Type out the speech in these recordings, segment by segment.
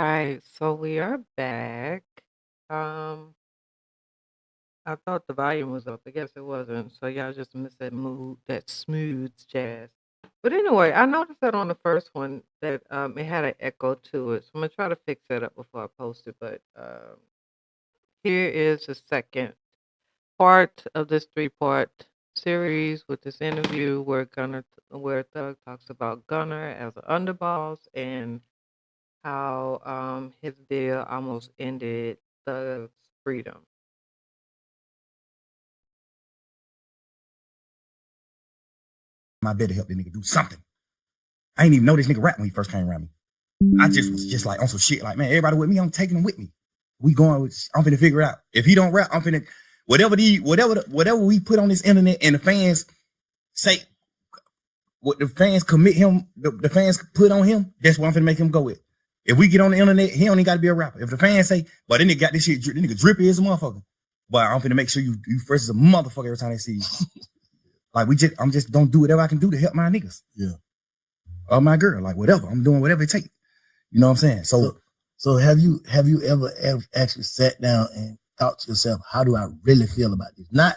Right, so we are back. Um, I thought the volume was up. I guess it wasn't. So y'all just missed that mood, that smooth jazz. But anyway, I noticed that on the first one that it had an echo to it. So I'm gonna try to fix that up before I post it. But here is the second part of this three-part series with this interview where Thug talks about Gunner as an underboss and how his deal almost ended Thug's freedom. My bed to help the nigga do something. I ain't even know this nigga rap when he first came around me. I just was just like on some shit like, man, everybody with me, I'm taking them with me. We going with, I'm finna figure it out. If he don't rap, I'm finna, whatever we put on this internet and the fans say, what the fans commit him, the fans put on him, that's what I'm finna make him go with. If we get on the internet, he don't even gotta be a rapper. If the fans say, but then nigga got this shit, the nigga drippy as a motherfucker. But I'm finna make sure you fresh as a motherfucker every time they see you. Like I'm just gonna do whatever I can do to help my niggas. Yeah. Or my girl, like whatever. I'm doing whatever it takes. You know what I'm saying? So have you ever actually sat down and thought to yourself, how do I really feel about this? Not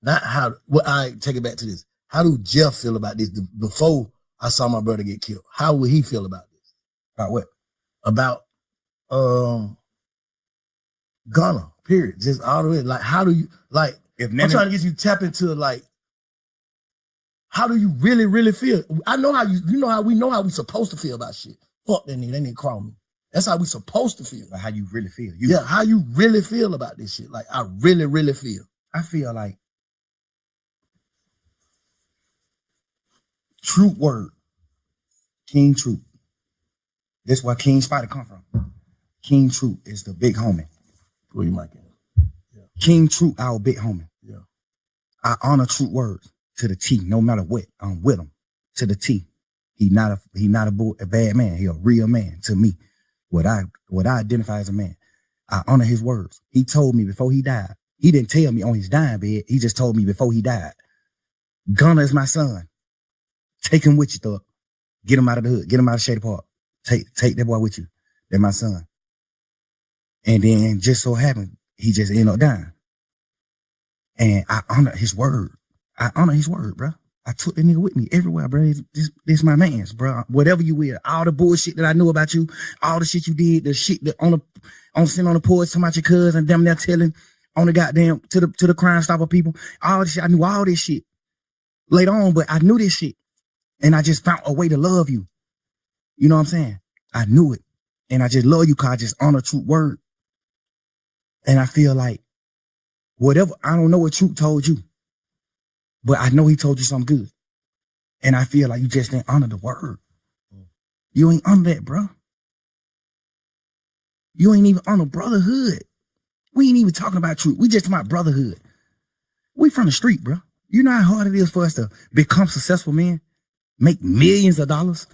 how, well, I take it back to this. How do Jeff feel about this before I saw my brother get killed? How would he feel about this? About what? About Gunner, period. Just all the way. Like, how do you, like, I'm trying to get you to tap into, like, how do you really, really feel? I know how we know how we supposed to feel about shit. Fuck that nigga call me. That's how we supposed to feel. Like how you really feel. How you really feel about this shit. Like, I really, really feel. I feel like Troop word. King Troop. That's where King Spider come from. King Troop is the big homie. Where you might get. Yeah. King Troop, our big homie. Yeah. I honor Troop words to the T, no matter what. I'm with him to the T. He not a bad man. He a real man to me. What I identify as a man. I honor his words. He told me before he died. He didn't tell me on his dying bed. He just told me before he died. Gunner is my son. Take him with you, Thug. Get him out of the hood. Get him out of Shady Park. Take that boy with you. They're my son. And then just so happened, he just ended up dying. And I honor his word. I honor his word, bro. I took that nigga with me everywhere, bro. This my man's, bro. Whatever you will, all the bullshit that I knew about you, all the shit you did, the shit that sitting on the porch talking about your cousin, and them there telling on the goddamn to the Crime Stopper people, all this shit. I knew all this shit later on, but I knew this shit, and I just found a way to love you. You know what I'm saying? I knew it, and I just love you because I just honor Troop word, and I feel like whatever. I don't know what Troop told you. But I know he told you something good. And I feel like you just didn't honor the word. You ain't honor that, bro. You ain't even honor brotherhood. We ain't even talking about truth. We just talking about brotherhood. We from the street, bro. You know how hard it is for us to become successful men? Make millions of dollars?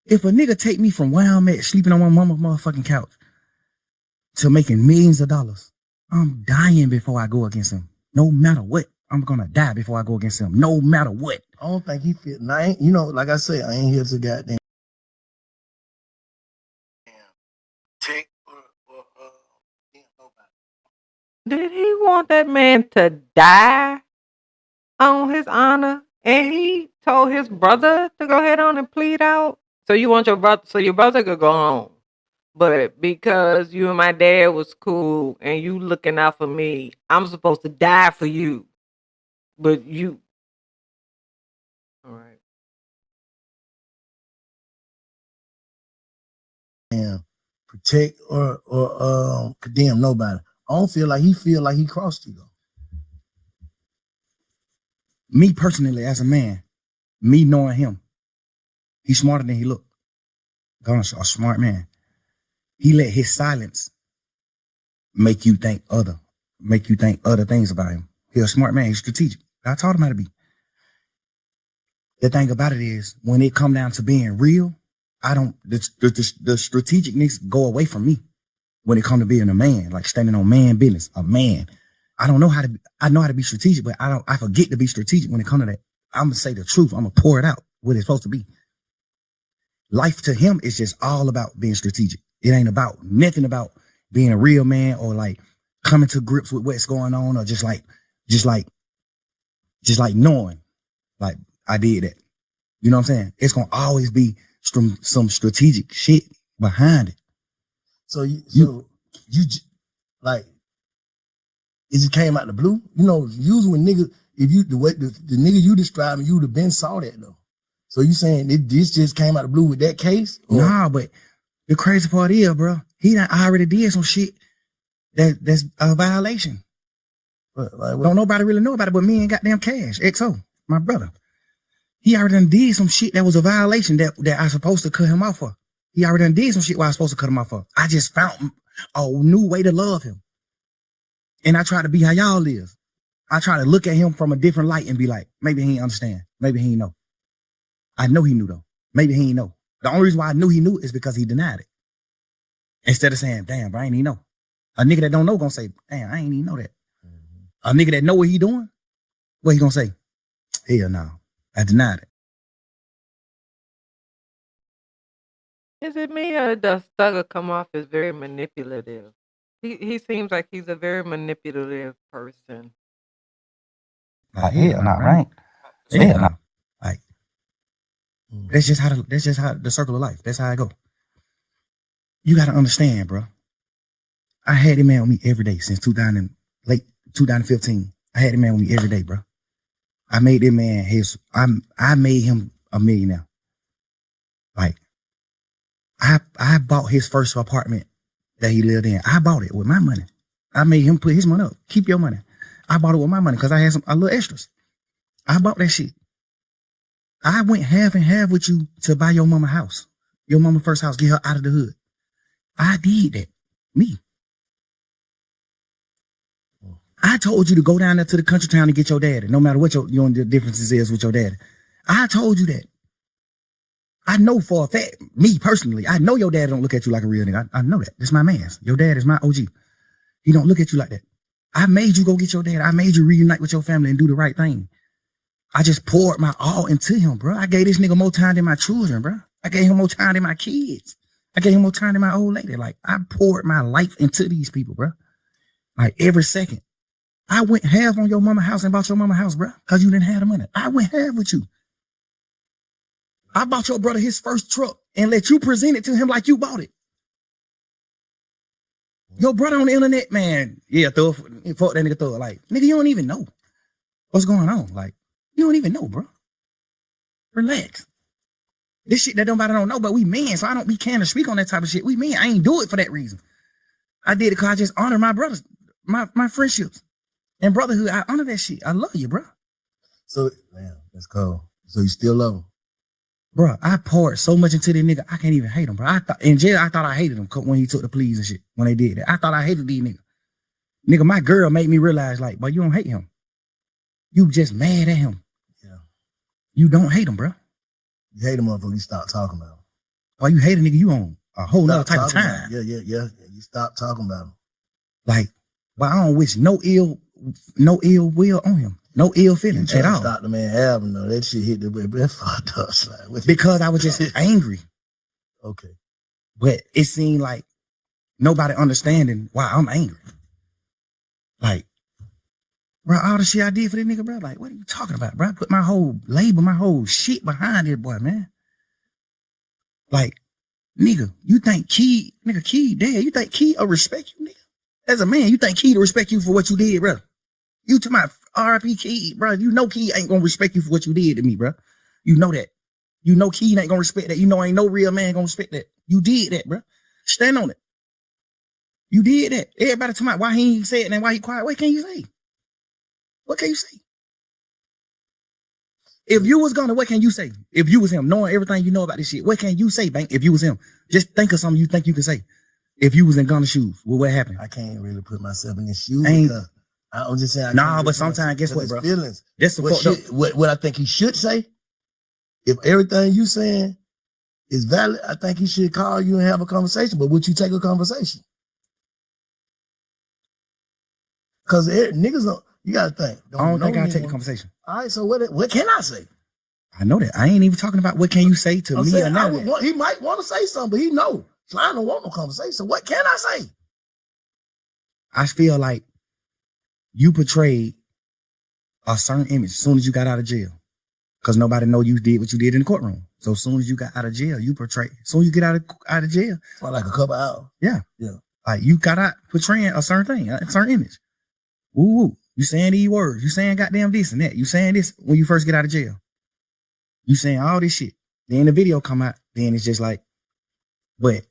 If a nigga take me from where I'm at, sleeping on my mama's motherfucking couch, to making millions of dollars, I'm dying before I go against him. No matter what. I'm gonna die before I go against him, no matter what. I don't think he fit. I ain't, you know, like I say, I ain't here to goddamn take or Did he want that man to die on his honor? And he told his brother to go ahead on and plead out? So you want your brother could go home. But because you and my dad was cool and you looking out for me, I'm supposed to die for you. But you, all right. And protect or condemn nobody. I don't feel like he crossed you though. Me personally, as a man, me knowing him, he's smarter than he looked. Gunner's a smart man. He let his silence make you think other things about him. He's a smart man. He's strategic. I taught him how to be. The thing about it is, when it come down to being real, the strategicness go away from me when it come to being a man, like standing on man business, a man. I know how to be strategic, but I forget to be strategic when it come to that. I'm going to say the truth. I'm going to pour it out what it's supposed to be. life to him is just all about being strategic. It ain't about nothing about being a real man or like coming to grips with what's going on or just like knowing like I did that. You know what I'm saying? It's gonna always be some strategic shit behind it. So like it just came out the blue. You know, usually when niggas, if you the nigga you describing, you would have been saw that though. So you saying this just came out the blue with that case? Or? Nah, but the crazy part is, bro, he done already did some shit that's a violation. What? Don't nobody really know about it but me and goddamn Cash, XO, my brother. He already done did some shit that was a violation that I supposed to cut him off for. He already done did some shit where I was supposed to cut him off for. I just found a new way to love him. And I try to be how y'all live. I try to look at him from a different light and be like, maybe he ain't understand. Maybe he ain't know. I know he knew though. Maybe he ain't know. The only reason why I knew he knew is because he denied it. Instead of saying, damn, bro, I ain't even know. A nigga that don't know gonna say, damn, I ain't even know that. Mm-hmm. A nigga that know what he doing, what he gonna say? Hell no, I denied it. Is it me or does Thugger come off as very manipulative? He seems like he's a very manipulative person. Like, hell no, right? Hell no. Like, that's just how the circle of life. That's how I go. You gotta understand, bro. I had him man with me every day since late 2015. I had him man with me every day, bro. I made that man I made him a millionaire. Like, I bought his first apartment that he lived in. I bought it with my money. I made him put his money up. Keep your money. I bought it with my money because I had a little extras. I bought that shit. I went half and half with you to buy your mama house. Your mama first house, get her out of the hood. I did that. Me. I told you to go down there to the country town and get your daddy, no matter what your differences is with your daddy. I told you that. I know for a fact, me personally, I know your dad don't look at you like a real nigga. I know that. That's my man's. Your dad is my OG. He don't look at you like that. I made you go get your dad. I made you reunite with your family and do the right thing. I just poured my all into him, bro. I gave this nigga more time than my children, bro. I gave him more time than my kids. I gave him more time than my old lady. Like, I poured my life into these people, bro. Like, every second. I went half on your mama house and bought your mama house, bro, because you didn't have the money. I went half with you. I bought your brother his first truck and let you present it to him like you bought it. Your brother on the internet, man, yeah, fuck that nigga, throw it. Like, nigga, you don't even know what's going on. Like, you don't even know, bro. Relax. This shit that nobody don't know, but we men, so I don't be can to speak on that type of shit. We men, I ain't do it for that reason. I did it because I just honor my brothers, my friendships and brotherhood. I honor that shit. I love you, bro. So, man, that's cool. So you still love him? Bro, I poured so much into this nigga, I can't even hate him, bro. In jail, I thought I hated him when he took the pleas and shit, when they did that. I thought I hated these niggas. Nigga, my girl made me realize, like, but you don't hate him. You just mad at him. Yeah. You don't hate him, bro. You hate him motherfucker, you stop talking about him. Why you hate a nigga, you on a whole nother type of time. Yeah. You stop talking about him. Like, but I don't wish no ill will on him. No ill feelings at all. Stop the man album though. That shit hit the way. That fucked up. Like, because I was just angry. Okay. But it seemed like nobody understanding why I'm angry. Like, bro, all the shit I did for this nigga, bro. Like, what are you talking about, bro? I put my whole label, my whole shit behind it, boy, man. Like, nigga, you think Key dead? You think Key will respect you, nigga? As a man, you think Key to respect you for what you did, bro? You to my RIP Key, bro. You know Key ain't gonna respect you for what you did to me, bro. You know that. You know Key ain't gonna respect that. You know ain't no real man gonna respect that. You did that, bro. Stand on it. You did that. Everybody talking about why he ain't say it and why he quiet. What can you say? What can you say? If you was gonna, what can you say? If you was him, knowing everything you know about this shit, what can you say, Bank? If you was him, just think of something you think you can say. If you was in Gunna's shoes, well, what happened? I can't really put myself in his shoes because I'm just saying. Nah, but sometimes, guess what, bro? Feelings. That's the what I think he should say. If everything you saying is valid, I think he should call you and have a conversation. But would you take a conversation? Because niggas don't. You gotta think. I don't think I'll take the conversation. All right, so what can I say? I know that. I ain't even talking about what can you say to I'm me saying, or none of that. he might want to say something, but he know. So I don't want no conversation. What can I say? I feel like you portrayed a certain image as soon as you got out of jail. Because nobody know you did what you did in the courtroom. So as soon as you got out of jail, you portray. As soon as you get out of jail. For like a couple hours. Yeah. Yeah. Like you got out portraying a certain thing, a certain image. Woo woo. You saying these words. You saying goddamn this and that. You saying this when you first get out of jail. You saying all this shit. Then the video come out. Then it's just like, but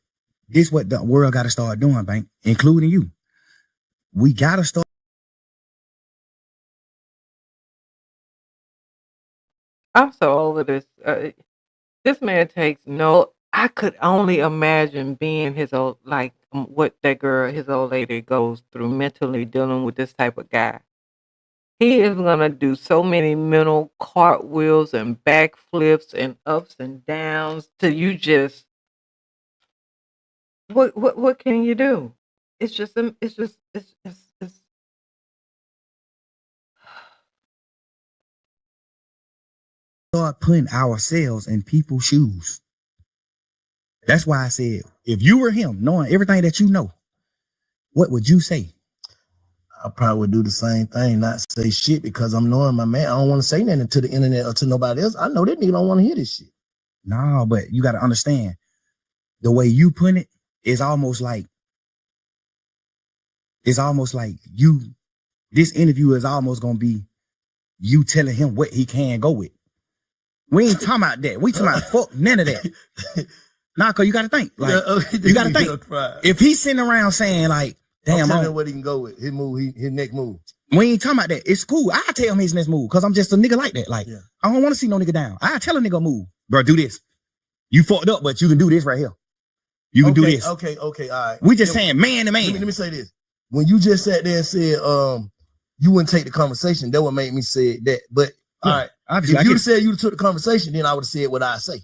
this what the world got to start doing, Bank, including you. We got to start. I'm so over this. This man takes no. I could only imagine being his old, like what that girl, his old lady, goes through mentally dealing with this type of guy. He is gonna do so many mental cartwheels and backflips and ups and downs till you just what can you do? It's just it's Start putting ourselves in people's shoes. That's why I said, if you were him, knowing everything that you know, what would you say? I probably would do the same thing, not say shit because I'm knowing my man. I don't want to say nothing to the internet or to nobody else. I know that nigga don't want to hear this shit. No, but you got to understand the way you put it is almost like you, this interview is almost going to be you telling him what he can go with. We ain't talking about that. We talking about fuck none of that. Nah, cause you got to think. Like, you got to think. If he's sitting around saying like, damn, I'm telling him what he can go with. His move, his next move. We ain't talking about that. It's cool. I tell him his next move because I'm just a nigga like that. Like, Yeah. I don't want to see no nigga down. I tell a nigga move. Bro, do this. You fucked up, but you can do this right here. You can do this. Okay, all right. We just saying man to man. Let me say this. When you just sat there and said, you wouldn't take the conversation, that would make me say that. But all right, obviously, if you'd have said you took the conversation, then I would have said what I say.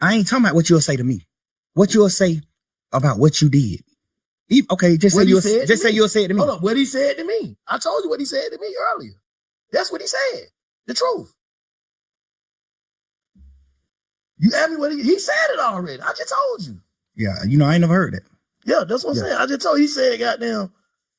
I ain't talking about what you'll say to me. What you'll say about what you did. Okay, just say you'll say it to me. Hold on, what he said to me. I told you what he said to me earlier. That's what he said. The truth. You asked me what he said it already. I just told you. Yeah, I ain't never heard that. Yeah, that's what I'm saying. I just told you, he said, goddamn,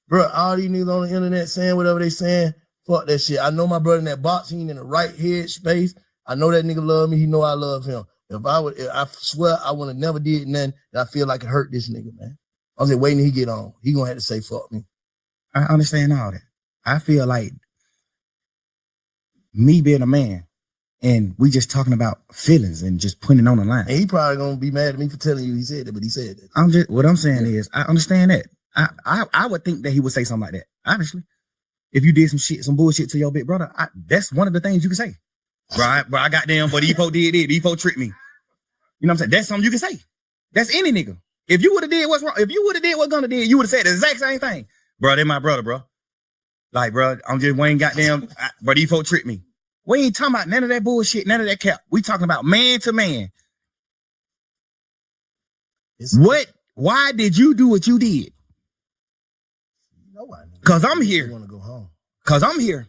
bro, all these niggas on the internet saying whatever they saying, fuck that shit. I know my brother in that box, he ain't in the right head space. I know that nigga love me. He know I love him. I swear I would have never did nothing that I feel like it hurt this nigga, man. I was just waiting till he get on. He gonna have to say fuck me. I understand all that. I feel like me being a man and we just talking about feelings and just putting it on the line. And he probably gonna be mad at me for telling you he said that, but he said that. What I'm saying is, I understand that. I would think that he would say something like that. Obviously, if you did some bullshit to your big brother, that's one of the things you can say. Right, but I got them, but Efo did it. Efo tricked me. You know what I'm saying? That's something you can say. That's any nigga. If you would have did what's wrong, if you would have did what Gunna did, you would have said the exact same thing. Bro, they my brother, bro. Like, bro, I'm just Wayne goddamn, but Efo tricked me. We ain't talking about none of that bullshit, none of that cap. We talking about man to man. Why did you do what you did? Cause I'm here. Want to go home? Cause I'm here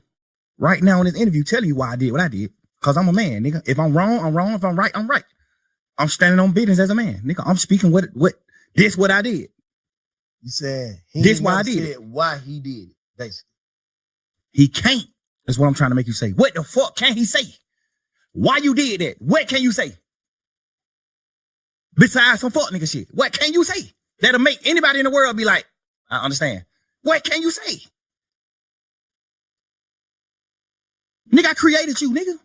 right now in this interview telling you why I did what I did. Cause I'm a man, nigga. If I'm wrong, I'm wrong. If I'm right, I'm right. I'm standing on business as a man, nigga. I'm speaking what I did. You said this why I did it. Why he did it, basically. He can't. That's what I'm trying to make you say. What the fuck can he say? Why you did that? What can you say? Besides some fuck nigga shit. What can you say? That'll make anybody in the world be like, I understand. What can you say? Nigga, I created you, nigga.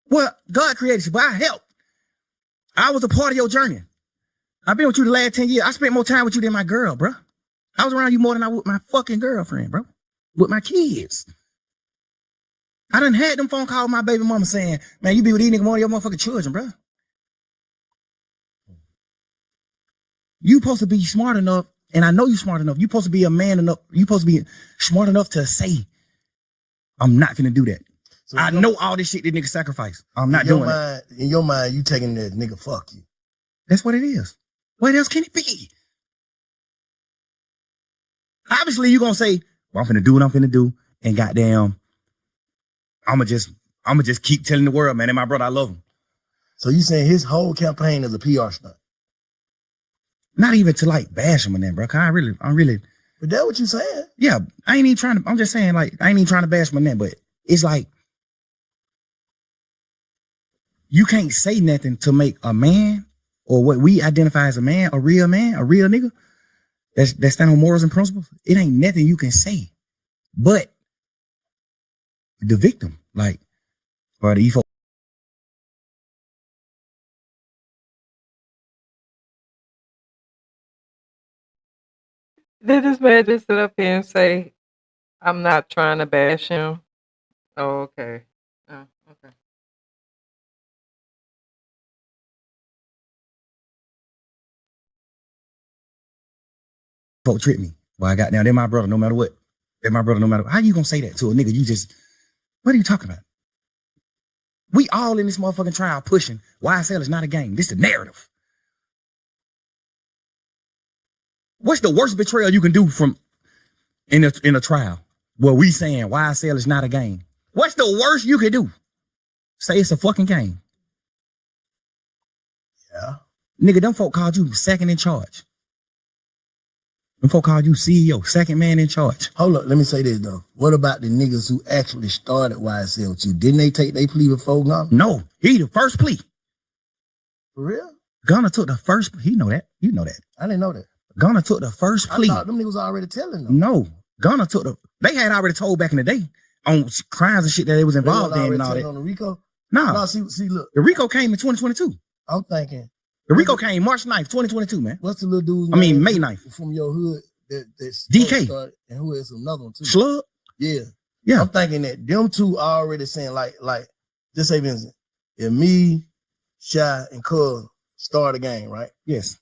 Well, God created you, but I helped. I was a part of your journey. I've been with you the last 10 years. I spent more time with you than my girl, bro. I was around you more than I was with my fucking girlfriend, bro. With my kids. I done had them phone calls with my baby mama saying, man, you be with these niggas more than your motherfucking children, bro. You supposed to be smart enough, and I know you smart enough. You supposed to be a man enough. You supposed to be smart enough to say, I'm not gonna do that. So I know all this shit that nigga sacrifice. I'm not doing it. In your mind, you taking that nigga fuck you. That's what it is. What else can it be? Obviously, you gonna say, well, I'm finna do what I'm finna do, and goddamn, I'm I'ma just keep telling the world, man, and my brother, I love him. So you saying his whole campaign is a PR stunt? Not even to like bash him and that, bro. Cause I'm really. But that's what you saying. Yeah, I ain't even trying to. I'm just saying, like, I ain't even trying to bash him and that, but it's like you can't say nothing to make a man or what we identify as a man, a real nigga that stand on morals and principles. It ain't nothing you can say, but the victim, like, or the evil. Did this man just sit up here and say, I'm not trying to bash him? Oh, okay. Oh, okay. Folk trick me. Well, I got now. They're my brother, no matter what. They're my brother, no matter what. How you gonna say that to a nigga? What are you talking about? We all in this motherfucking trial pushing YSL is not a game. This is the narrative. What's the worst betrayal you can do from in a trial where we saying YSL is not a game? What's the worst you can do? Say it's a fucking game. Yeah. Nigga, them folk called you second in charge. Them folk called you CEO, second man in charge. Hold up, let me say this though. What about the niggas who actually started YSL with you? Didn't they take their plea before Gunna? No, he the first plea. For real? Gunna took the first. He know that. You know that. I didn't know that. Gunna took the first plea. I thought them niggas already telling them. No, Gunna took the. They had already told back in the day on crimes and shit that they was involved in and all that. On the RICO? Nah. No, see, look. The RICO came in 2022. I'm thinking. The RICO came March 9th, 2022, man. What's the little dude? I mean, May 9th. From your hood that's DK. Started, and who is another one too? Slug? Yeah. Yeah. I'm thinking that them two are already saying like, just say Vincent, if me, Shy, and Cuz start a game, right? Yes.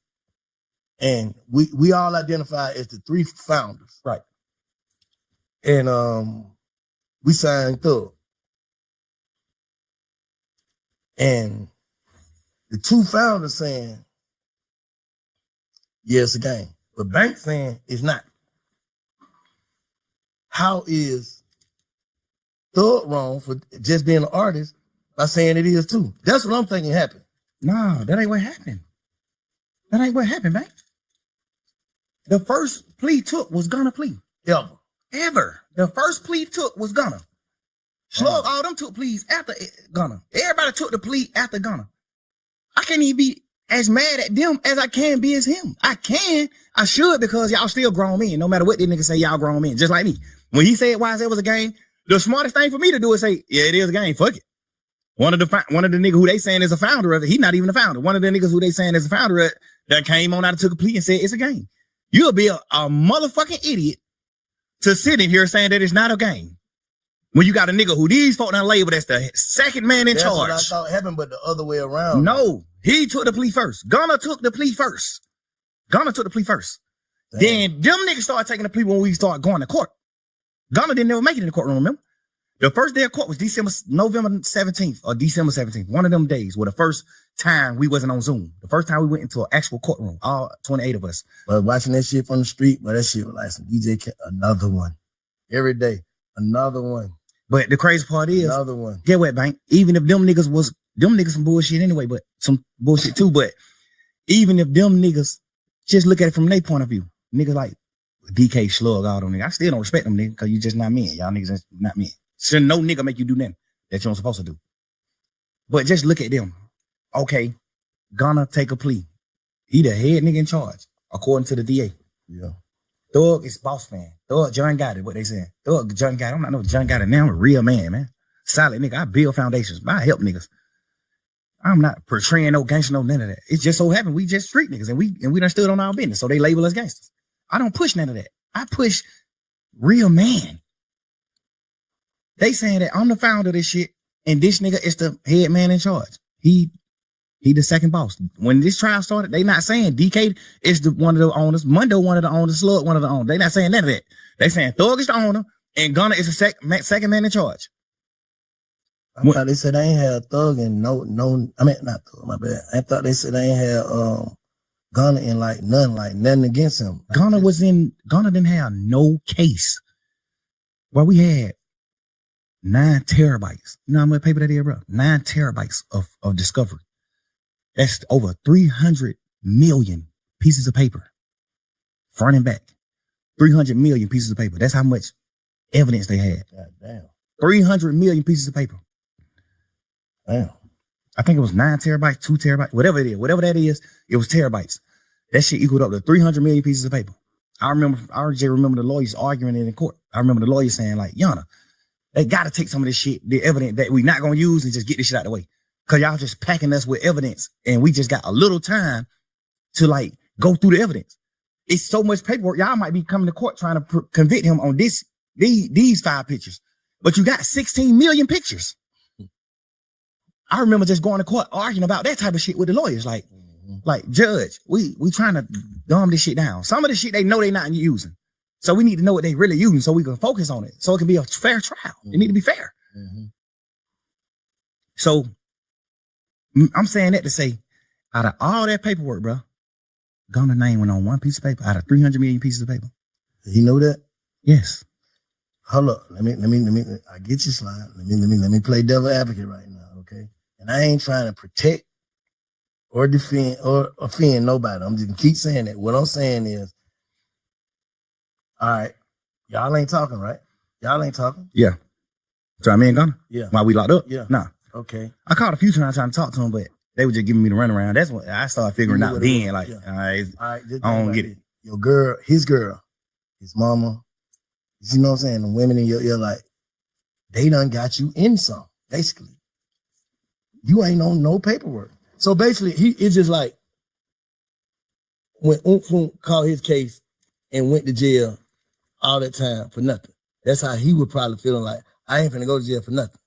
And we all identify as the three founders. Right. And we signed Thug. And the two founders saying, yeah, it's a game. But Bank saying it's not. How is Thug wrong for just being an artist by saying it is too? That's what I'm thinking happened. No, that ain't what happened. That ain't what happened, man. The first plea took was Gunna plea. Ever. The first plea took was Gunna. Slug, all them took pleas after Gunna. Everybody took the plea after Gunna. I can't even be as mad at them as I can be as him. I should, because y'all still grown men. No matter what they niggas say, y'all grown men, just like me. When he said YSL was a game, the smartest thing for me to do is say, yeah, it is a game. Fuck it. One of the niggas who they saying is a founder of it, he not even a founder. One of the niggas who they saying is a founder of it that came on out and took a plea and said it's a game. You'll be a motherfucking idiot to sit in here saying that it's not a game. When you got a nigga who these folk done labeled as the second man in charge. That's what I thought happened, but the other way around. No, he took the plea first. Gunna took the plea first. Damn. Then them niggas started taking the plea when we started going to court. Gunna didn't ever make it in the courtroom, remember? The first day of court was November 17th or December 17th. One of them days were the first time we wasn't on Zoom. The first time we went into an actual courtroom, all 28 of us. But watching that shit from the street, but that shit was like some DJ, another one. Every day, another one. But the crazy part is, another one. Get what, Bank? Even if them niggas some bullshit anyway, but some bullshit too. But even if them niggas just look at it from their point of view, niggas like DK, Slug, all them niggas, I still don't respect them niggas because you just not men. Y'all niggas is not men. So no nigga make you do nothing that you don't supposed to do. But just look at them. Okay, Gunna take a plea. He the head nigga in charge, according to the DA. Yeah. Thug is boss man. Thug John got it, what they saying. Thug John got it. I'm not no John got it now. I'm a real man. Solid nigga. I build foundations. I help niggas. I'm not portraying no gangster, no none of that. It just so happened we just street niggas and we done stood on our business. So they label us gangsters. I don't push none of that. I push real man. They saying that I'm the founder of this shit and this nigga is the head man in charge. He the second boss. When this trial started, they not saying DK is one of the owners, Mundo one of the owners, Slug one of the owners. They not saying none of that. They saying Thug is the owner and Gunna is the second man in charge. I thought they said they ain't had Thug and not Thug, my bad. I thought they said they ain't had Gunna in nothing against him. Gunna didn't have no case. Well, we had 9 terabytes. You know how much paper that is, bro? 9 terabytes of discovery. That's over 300 million pieces of paper. Front and back. 300 million pieces of paper. That's how much evidence they had. God damn. 300 million pieces of paper. Damn. I think it was 9 terabytes, 2 terabytes, whatever it is. Whatever that is, it was terabytes. That shit equaled up to 300 million pieces of paper. I just remember the lawyers arguing it in court. I remember the lawyers saying, like, Yana, they got to take some of this shit, the evidence that we're not going to use, and just get this shit out of the way. Because y'all just packing us with evidence, and we just got a little time to, like, go through the evidence. It's so much paperwork. Y'all might be coming to court trying to convict him on these 5 pictures. But you got 16 million pictures. I remember just going to court arguing about that type of shit with the lawyers. Like, judge, we trying to dumb this shit down. Some of the shit they know they're not using. So we need to know what they really using so we can focus on it. So it can be a fair trial. It need to be fair. So I'm saying that to say, out of all that paperwork, bro, Gunna's name went on one piece of paper out of 300 million pieces of paper. You know that? Yes. Hold up. Let me, I get your slide. Let me play devil advocate right now. Okay. And I ain't trying to protect or defend or offend nobody. I'm just gonna keep saying that. What I'm saying is, all right, y'all ain't talking, right? Y'all ain't talking? Yeah. So me and Gunna? Yeah. While we locked up? Yeah. Nah. Okay. I called a few times trying to talk to him, but they were just giving me the runaround. That's when I started figuring out then, like, yeah. all right, I don't get it. Your girl, his mama, you know what I'm saying? The women in your ear, like, they done got you in some, basically. You ain't on no paperwork. So basically, it's just like when Oomphunk called his case and went to jail all that time for nothing. That's how he would probably feeling like, I ain't finna go to jail for nothing.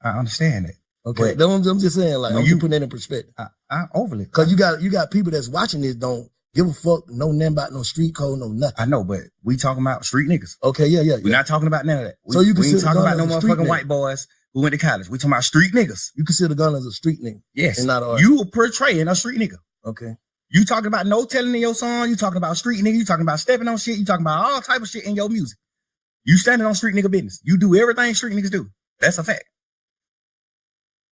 I understand that. Okay, I'm just saying, like, I'm just putting that in perspective. I overly. Because you got people that's watching this don't give a fuck, know nothing about no street code, no nothing. I know, but we talking about street niggas. Okay, yeah. We're not talking about none of that. So you we ain't talking about no motherfucking nigga. white boys who went to college. We talking about street niggas. You consider Gunna as a street nigga. Yes. And not you portraying a street nigga. Okay. You talking about no telling in your song. You talking about street nigga. You talking about stepping on shit. You talking about all type of shit in your music. You standing on street nigga business. You do everything street niggas do. That's a fact.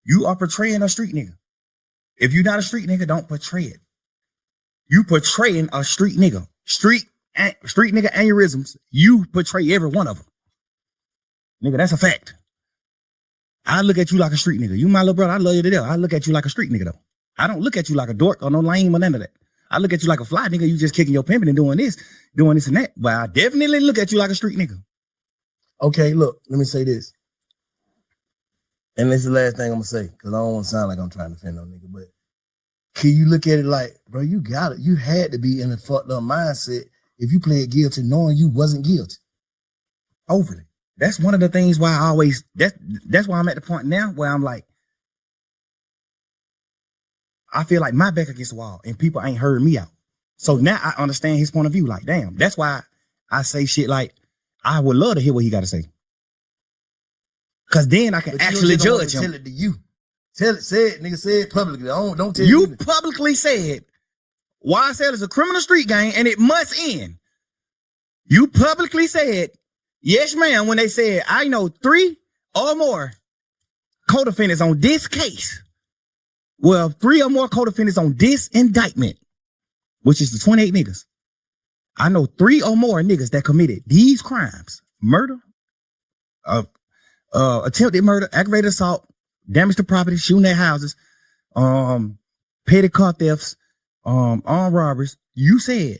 You are portraying a street nigga. If you're not a street nigga, don't portray it. You portraying a street nigga. Street nigga aneurysms. You portray every one of them. Nigga, that's a fact. I look at you like a street nigga. You my little brother. I love you to death. I look at you like a street nigga though. I don't look at you like a dork or no lame or none of that. I look at you like a fly nigga. You just kicking your pimping and doing this and that. But I definitely look at you like a street nigga. Okay, look, let me say this. And this is the last thing I'm gonna say, because I don't want to sound like I'm trying to offend no nigga, but can you look at it like, bro, you got it. You had to be in a fucked up mindset if you played guilty knowing you wasn't guilty. Overly. That's one of the things why I always, that's why I'm at the point now where I'm like, I feel like my back against the wall and people ain't heard me out. So now I understand his point of view. Like, damn, that's why I say shit like, I would love to hear what he got to say. Cause then I can actually judge him. Tell it to you. Say it, nigga, say it publicly. Don't tell you. Me. Publicly said, YSL is a criminal street gang and it must end. You publicly said, yes, ma'am, when they said, I know 3 or more co-defendants on this case. Well, 3 or more co-defendants on this indictment, which is the 28 niggas. I know 3 or more niggas that committed these crimes: murder, attempted murder, aggravated assault, damage to property, shooting at houses, petty car thefts, armed robberies. You said,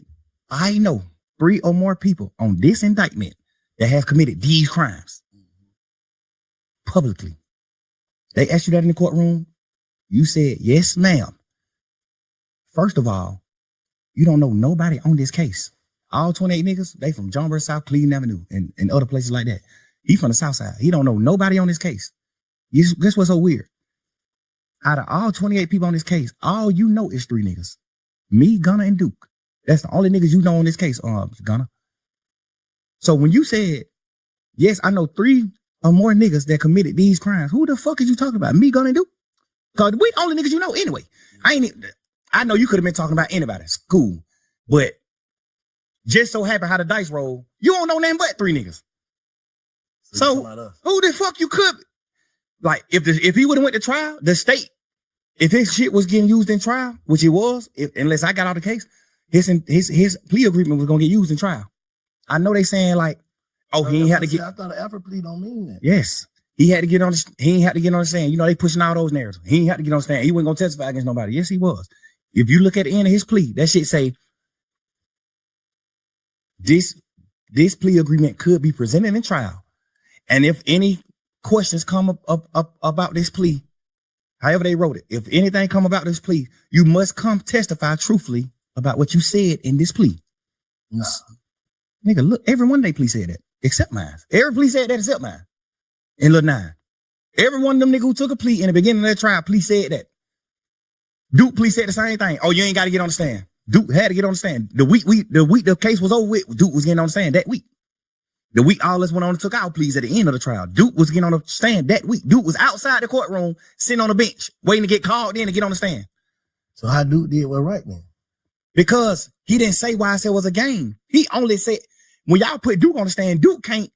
I know 3 or more people on this indictment that have committed these crimes publicly. They asked you that in the courtroom. You said, yes, ma'am. First of all, you don't know nobody on this case. All 28 niggas, they from John Burr South, Cleveland Avenue, and other places like that. He from the South Side. He don't know nobody on this case. Guess what's so weird? Out of all 28 people on this case, all you know is 3 niggas. Me, Gunna, and Duke. That's the only niggas you know on this case, Gunna. So when you said, yes, I know 3 or more niggas that committed these crimes, who the fuck is you talking about? Me, Gunna, and Duke? Because we the only niggas you know anyway. I know you could have been talking about anybody. It's cool. But just so happen how the dice roll, you don't know nothing but 3 niggas. So who the fuck you could? Like, if he would have went to trial, the state, if his shit was getting used in trial, which it was, unless I got out the case, his plea agreement was gonna get used in trial. I know they saying like, oh, he ain't had to get. I thought an effort plea don't mean that. Yes, he had to get on. He ain't had to get on the stand. You know, they pushing all those narratives. He ain't had to get on the stand. He wasn't gonna testify against nobody. Yes, he was. If you look at the end of his plea, that shit say this plea agreement could be presented in trial, and if any questions come up about this plea, however they wrote it, if anything come about this plea, you must come testify truthfully about what you said in this plea. Nigga, look, every one of they plea said that, except mine. Every plea said that except mine. In Lil 9. Every one of them nigga who took a plea in the beginning of their trial, plea said that. Duke plea said the same thing. Oh, you ain't got to get on the stand. Duke had to get on the stand. The week the case was over with, Duke was getting on the stand that week. The week all of us went on and took our pleas at the end of the trial. Duke was getting on the stand that week. Duke was outside the courtroom, sitting on the bench, waiting to get called in to get on the stand. So how Duke did what right then? Because he didn't say why I said it was a game. He only said, when y'all put Duke on the stand, Duke can't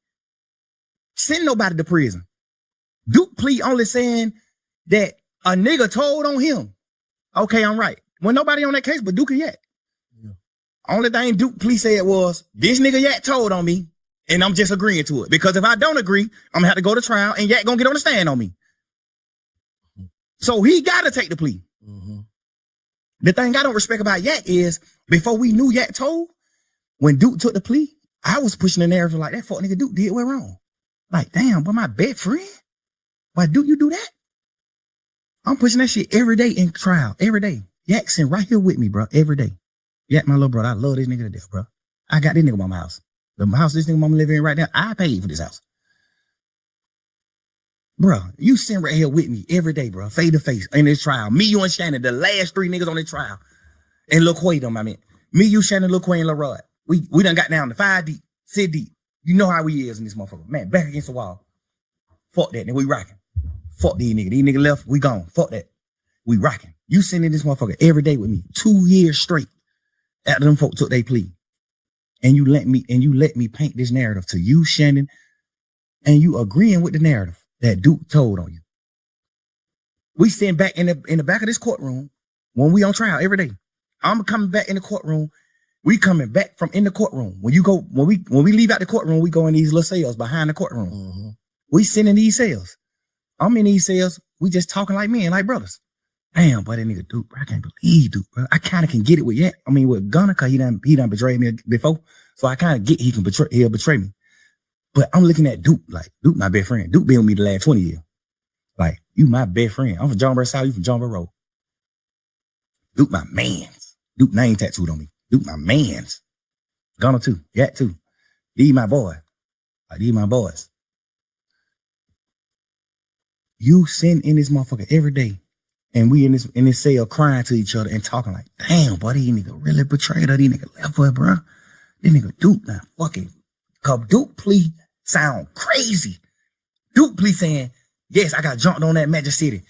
send nobody to prison. Duke plea only saying that a nigga told on him. Okay, I'm right. When nobody on that case but Duke and Yak. Yeah. Only thing Duke plea said was, this nigga Yak told on me, and I'm just agreeing to it. Because if I don't agree, I'm gonna have to go to trial, and Yak gonna get on the stand on me. So he gotta take the plea. Mm-hmm. The thing I don't respect about Yak is, before we knew Yak told, when Duke took the plea, I was pushing the narrative like, that fuck nigga Duke did what wrong. Like, damn, but my best friend? Why Duke you do that? I'm pushing that shit every day in trial, every day. Yak sitting right here with me, bro, every day. Yak, my little brother, I love this nigga to death, bro. I got this nigga by my house. The house this nigga mama living in right now, I paid for this house. Bro, you sitting right here with me every day, bro, face to face in this trial. Me, you, and Shannon, the last 3 niggas on this trial. And Lil Quay them, I mean. Me, you, Shannon, Lil Quay, and Lil Rod. We done got down to 5 deep, 6 deep. You know how we is in this motherfucker. Man, back against the wall. Fuck that, nigga, we rocking. Fuck these niggas. These niggas left, we gone. Fuck that. We rocking. You sitting in this motherfucker every day with me, 2 years straight after them folk took their plea. And you let me paint this narrative to you, Shannon, and you agreeing with the narrative that Duke told on you. We sitting back in the back of this courtroom when we on trial every day. I'm coming back in the courtroom. We coming back from in the courtroom. When we leave out the courtroom, we go in these little cells behind the courtroom. Mm-hmm. We sitting in these cells. I'm in these cells. We just talking like men, like brothers. Damn, boy, that nigga Duke, bro. I can't believe Duke, bro. I kind of can get it with Yak. I mean, with Gunna, cause he done betrayed me before. So I kind of get he'll betray me. But I'm looking at Duke, like, Duke my best friend. Duke been with me the last 20 years. Like, you my best friend. I'm from John Burr South, you from John Burr Road. Duke my mans. Duke name tattooed on me. Duke my mans. Gunna too. Yak too. These my boy. Like, these my boys. You sitting in this motherfucker every day. And we in this cell crying to each other and talking like, damn, boy, these nigga really betrayed her. These nigga left her, bro. This nigga Duke now fucking. Cause Duke plea sound crazy. Duke plea saying, yes, I got jumped on that Magic City.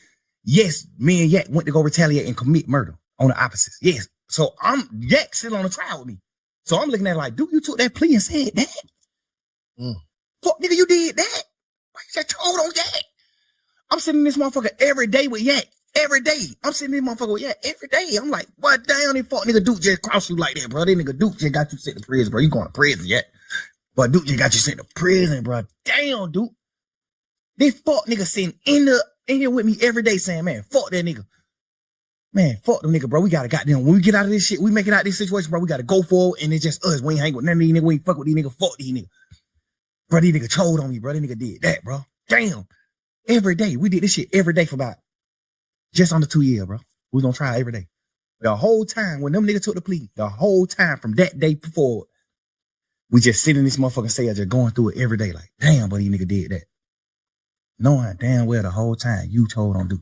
Yes, me and Yak went to go retaliate and commit murder on the opposites. Yes. So Yak sitting on the trial with me. So I'm looking at it like, Duke, you took that plea and said that? Fuck, nigga, you did that? Why you just told on Yak? I'm sitting in this motherfucker every day with Yak. Every day. I'm sitting in this motherfucker with Yak every day. I'm like, what damn, this fuck nigga Duke just crossed you like that, bro. This nigga Duke just got you sent to prison, bro. You going to prison yet? But Duke just got you sent to prison, bro. Damn, Duke. This fuck nigga sitting in here with me every day saying, man, fuck that nigga. Man, fuck them nigga, bro. We gotta goddamn, when we get out of this shit, we make it out of this situation, bro. We gotta go forward, and it's just us. We ain't hang with none of these niggas. We ain't fuck with these niggas. Fuck these niggas. Bro, these nigga told on me, bro. This nigga did that, bro. Damn. Every day. We did this shit every day for about just under 2 years, bro. We was on trial every day. The whole time, when them niggas took the plea, the whole time from that day forward, we just sit in this motherfucking cell just going through it every day. Like, damn, but these nigga did that. Knowing damn well the whole time you told on Duke.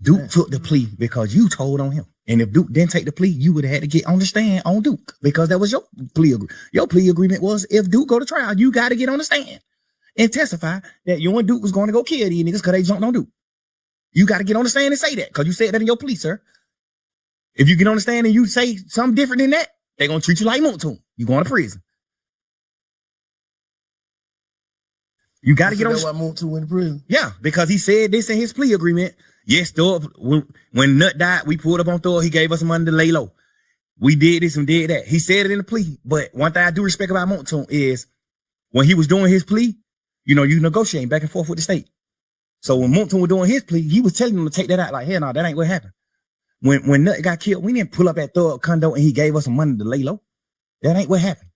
Duke took the plea because you told on him. And if Duke didn't take the plea, you would have had to get on the stand on Duke because that was your plea agreement. Your plea agreement was if Duke go to trial, you got to get on the stand and testify that you and Duke was going to go kill these niggas because they jumped on Duke. You got to get on the stand and say that because you said that in your plea, sir. If you get on the stand and you say something different than that, they're going to treat you like Moontoon. You going to prison. You got to get on. That's why Montu went to prison. Yeah, because he said this in his plea agreement. Yes, Thug, when Nut died, we pulled up on Thug. He gave us some money to lay low. We did this and did that. He said it in the plea. But one thing I do respect about Montu is when he was doing his plea, you negotiating back and forth with the state. So when Montu was doing his plea, he was telling them to take that out. Like, hell no, that ain't what happened. When Nut got killed, we didn't pull up at Thug condo and he gave us some money to lay low. That ain't what happened.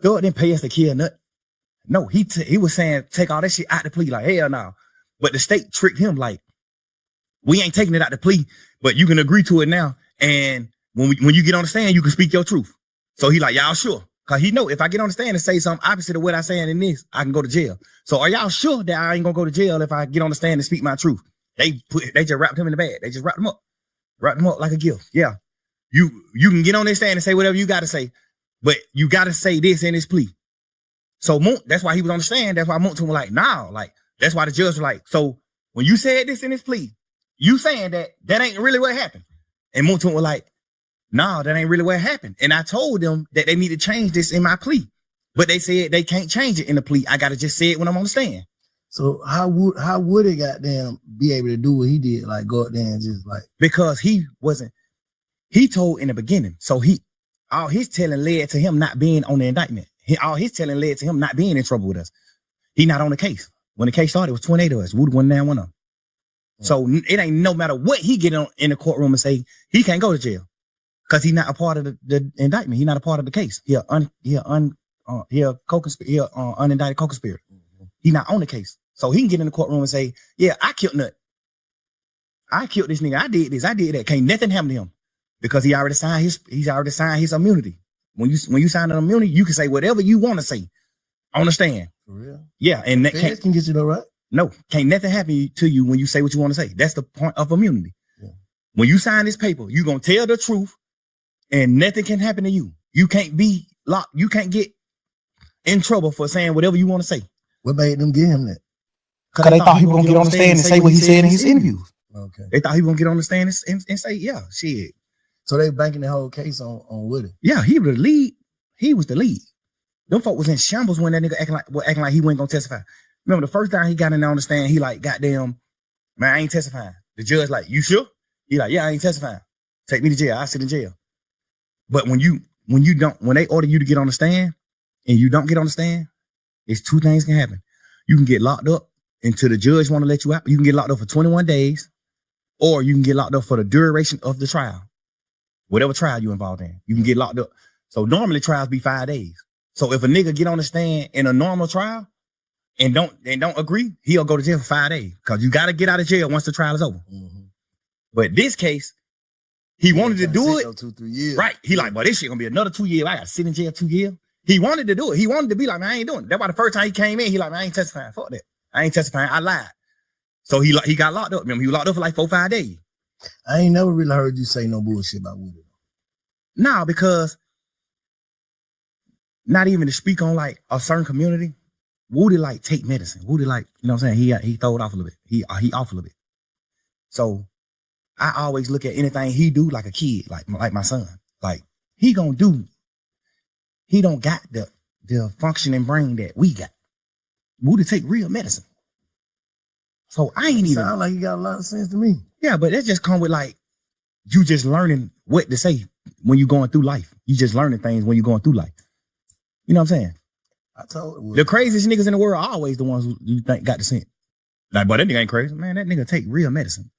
Thug didn't pay us to kill Nut. No, he was saying take all that shit out the plea. Like, hell no. But the state tricked him like, we ain't taking it out the plea, but you can agree to it now. And when you get on the stand, you can speak your truth. So he like, y'all sure? Cause he know if I get on the stand and say something opposite of what I saying in this, I can go to jail. So are y'all sure that I ain't gonna go to jail if I get on the stand and speak my truth? They just wrapped him in the bag. They just wrapped him up like a gift. Yeah. You can get on this stand and say whatever you got to say, but you got to say this in his plea. So that's why he was on the stand. That's why Montu was like, nah, like, that's why the judge was like, so when you said this in his plea, you saying that ain't really what happened. And Montu was like, nah, that ain't really what happened. And I told them that they need to change this in my plea, but they said they can't change it in the plea. I got to just say it when I'm on the stand. So how would it goddamn be able to do what he did? Like go up there and just like, because he told in the beginning. So all his telling led to him not being on the indictment. All his telling led to him not being in trouble with us. He not on the case. When the case started, it was 28 of us. Woody wasn't there, one of them. So it ain't no matter what he get on in the courtroom and say, he can't go to jail because he's not a part of the indictment. He's not a part of the case. He unindicted co-conspirator. He's not on the case. So he can get in the courtroom and say, yeah, I killed Nut. I killed this nigga. I did this. I did that. Can't nothing happen to him because he's already signed his immunity. When you sign an immunity, you can say whatever you want to say on the stand. For real? Yeah. And that can get you though, right? No, can't nothing happen to you when you say what you want to say. That's the point of immunity. Yeah. When you sign this paper, you're going to tell the truth and nothing can happen to you. You can't be locked. You can't get in trouble for saying whatever you want to say. What made them give him that? Because they thought he was going to get on the stand and say what he said in his interviews. Okay. They thought he was going to get on the stand and say, yeah, shit. So they banking the whole case on Woody. Yeah, he was the lead. He was the lead. Them folk was in shambles when that nigga acting like he wasn't going to testify. Remember the first time he got in there on the stand, he like, goddamn, man, I ain't testifying. The judge like, you sure? He like, yeah, I ain't testifying. Take me to jail. I sit in jail. But when they order you to get on the stand and you don't get on the stand, it's two things can happen. You can get locked up until the judge want to let you out. You can get locked up for 21 days, or you can get locked up for the duration of the trial. Whatever trial you involved in, you can get locked up. So normally trials be 5 days. So if a nigga get on the stand in a normal trial and don't agree, he'll go to jail for 5 days because you got to get out of jail once the trial is over. Mm-hmm. But this case, he wanted to do it. 2-3 years. Right. He like, well, this shit gonna be another 2 years. I got to sit in jail 2 years. He wanted to do it. He wanted to be like, man, I ain't doing it. That's why the first time he came in, he like, man, I ain't testifying. Fuck that. I ain't testifying. I lied. So he got locked up. Remember, he was locked up for like 4-5 days. I ain't never really heard you say no bullshit about Woody. No, because not even to speak on like a certain community, Woody like take medicine. Woody like, you know what I'm saying? He throw it off a little bit. He off a little bit. So I always look at anything he do like a kid, like my son. Like he don't got the functioning brain that we got. Woody take real medicine. So I ain't even. Sound like you got a lot of sense to me. Yeah, but that just come with like, you just learning what to say when you're going through life. You just learning things when you're going through life. You know what I'm saying? I told the craziest niggas in the world are always the ones who you think got the sense. Like, but that nigga ain't crazy. Man, that nigga take real medicine.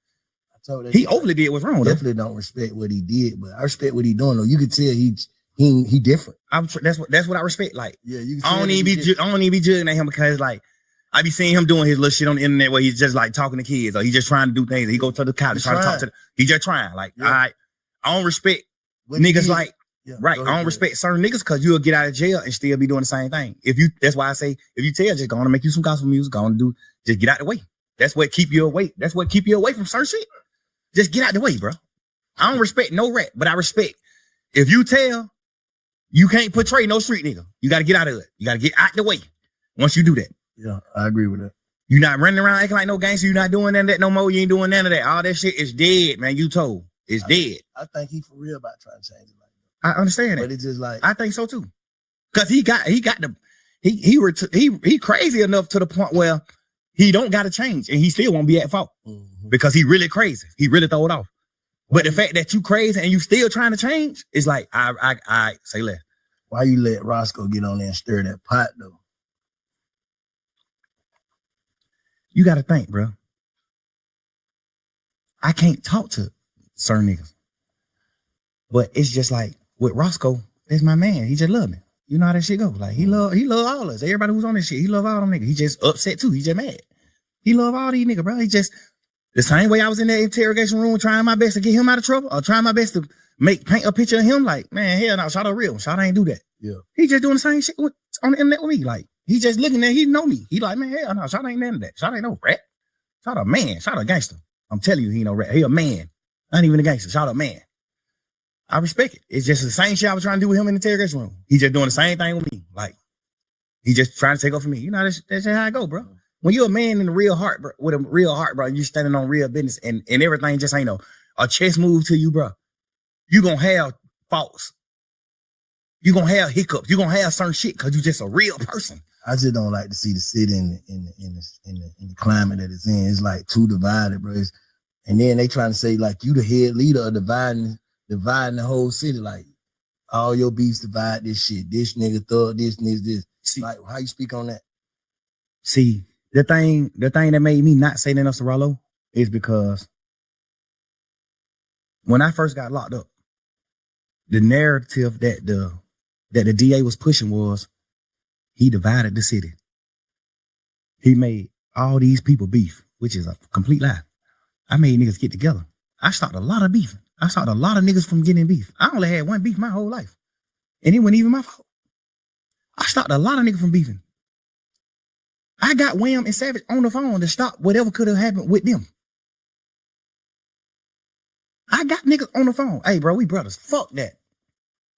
I told that he overly did what's wrong. Definitely don't respect what he did, but I respect what he doing though. You can tell he different. That's what I respect. Like, yeah, you can I don't even be judging at him because like I be seeing him doing his little shit on the internet where he's just like talking to kids or he just trying to do things. He go to the college trying to talk to them. He just trying. Like, yeah. All right, I don't respect what niggas like, yeah, right. I don't respect certain niggas because you'll get out of jail and still be doing the same thing. That's why I say, if you tell, just go on and make you some gospel music, go on and just get out the way. That's what keep you away. That's what keep you away from certain shit. Just get out the way, bro. I don't respect no rap, but I respect if you tell, you can't portray no street nigga. You got to get out of it. You got to get out the way once you do that. Yeah, I agree with that. You're not running around acting like no gangster. You're not doing none of that no more. You ain't doing none of that. All that shit is dead, man. You told. It's dead. I think he for real about trying to change it like that. I understand that. But it's just like, I think so too. Cause he got he crazy enough to the point where he don't got to change, and he still won't be at fault because he really crazy. He really throw it off. But the fact that you crazy and you still trying to change is like, I say less. Why you let Roscoe get on there and stir that pot though? You got to think, bro. I can't talk to certain niggas, but it's just like with Roscoe, that's my man. He just love me. You know how that shit go. Like he love all of us. Everybody who's on this shit, he love all them niggas. He just upset too. He just mad. He love all these niggas, bro. He just the same way I was in that interrogation room trying my best to get him out of trouble, or trying my best to paint a picture of him. Like, man, hell no, Shawty real. Shawty ain't do that. Yeah. He just doing the same shit on the internet with me. Like, he just looking at, he know me. He like, man, hell no, Shawty ain't none of that. Shawty ain't no rat. Shawty a man. Shawty a gangster. I'm telling you, he ain't no rat. He a man. Not even a gangster. Shawty a man. I respect it. It's just the same shit I was trying to do with him in the interrogation room. He just doing the same thing with me. Like, he just trying to take over for me. You know, that's just how I go, bro. When you're a man in the real heart, bro, with a real heart, bro, you standing on real business and everything just ain't a chess move to you, bro. You gonna have faults. You gonna have hiccups. You gonna have certain shit because you just a real person. I just don't like to see the city in the climate that it's in. It's like too divided, bro. And then they trying to say like you the head leader of dividing the whole city. Like all your beefs divide this shit. This nigga thug this. See, like how you speak on that? See, the thing that made me not say that enough to Rollo is because when I first got locked up, the narrative that the DA was pushing was he divided the city. He made all these people beef, which is a complete lie. I made niggas get together. I stopped a lot of beef. I stopped a lot of niggas from getting beef. I only had one beef my whole life. And it wasn't even my fault. I stopped a lot of niggas from beefing. I got Wham and Savage on the phone to stop whatever could have happened with them. I got niggas on the phone. Hey, bro, we brothers. Fuck that.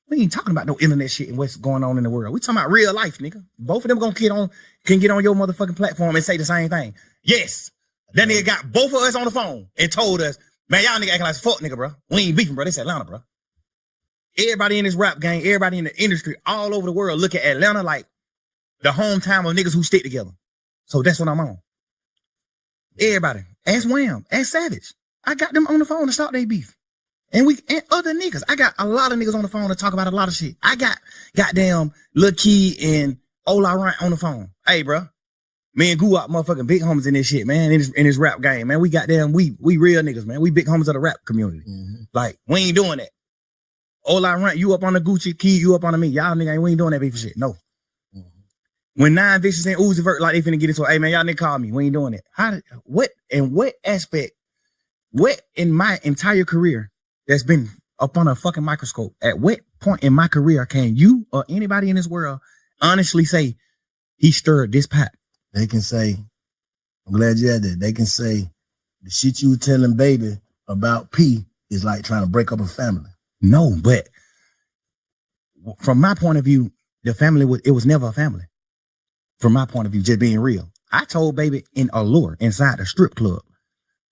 We ain't talking about no internet shit and what's going on in the world. We talking about real life, nigga. Both of them can get on your motherfucking platform and say the same thing. Yes. That nigga got both of us on the phone and told us, man, y'all nigga acting like fuck nigga, bro. We ain't beefing, bro. This Atlanta, bro. Everybody in this rap gang, everybody in the industry all over the world look at Atlanta like the hometown of niggas who stick together. So that's what I'm on. Everybody. Ask Wham. Ask Savage. I got them on the phone to stop their beef. And other niggas. I got a lot of niggas on the phone to talk about a lot of shit. I got goddamn Lil Key and Ola Rant on the phone. Hey, bro. Me and Guap motherfucking big homies in this shit, man. In this rap game, man. We real niggas, man. We big homies of the rap community. Mm-hmm. Like, we ain't doing that. Ola Rant, you up on the Gucci, Key, you up on the me. Y'all nigga, we ain't doing that beef shit. No. When 9 Vicious and Uzi Vert, like they finna get into it, hey man, y'all nigga call me. We ain't doing it. What aspect, what in my entire career that's been up on a fucking microscope, at what point in my career can you or anybody in this world honestly say he stirred this pot? They can say, I'm glad you had that. They can say the shit you were telling Baby about P is like trying to break up a family. No, but from my point of view, the family was never a family. From my point of view, just being real. I told Baby in Allure inside the strip club,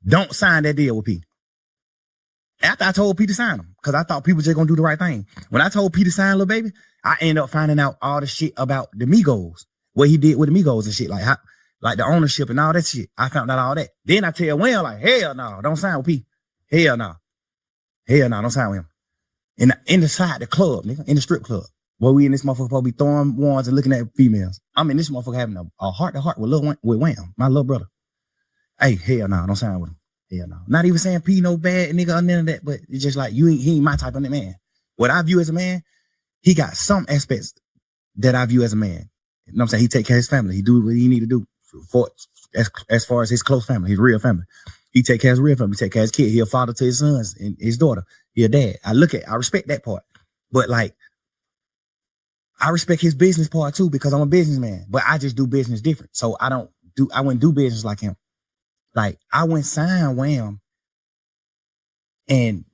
don't sign that deal with P. After I told P to sign them, because I thought people just gonna do the right thing. When I told P to sign Lil Baby, I ended up finding out all the shit about the Migos, what he did with the Migos and shit, like the ownership and all that shit. I found out all that. Then I tell Wham, like, hell no, don't sign with P. Hell no. Hell no, don't sign with him. Inside the club, nigga, in the strip club. Where we in this motherfucker probably throwing ones and looking at females. I'm in this motherfucker having a heart-to-heart with Wham, my little brother. Hey, hell no, don't sign with him. Hell no. Not even saying P no bad nigga or none of that, but it's just like he ain't my type of man. What I view as a man, he got some aspects that I view as a man. You know what I'm saying? He take care of his family. He do what he need to do as far as his close family, his real family. He take care of his real family. He take care of his kid. He a father to his sons and his daughter. He a dad. I respect that part. But like, I respect his business part too, because I'm a businessman, but I just do business different. So I wouldn't do business like him. Like I went sign Wham, and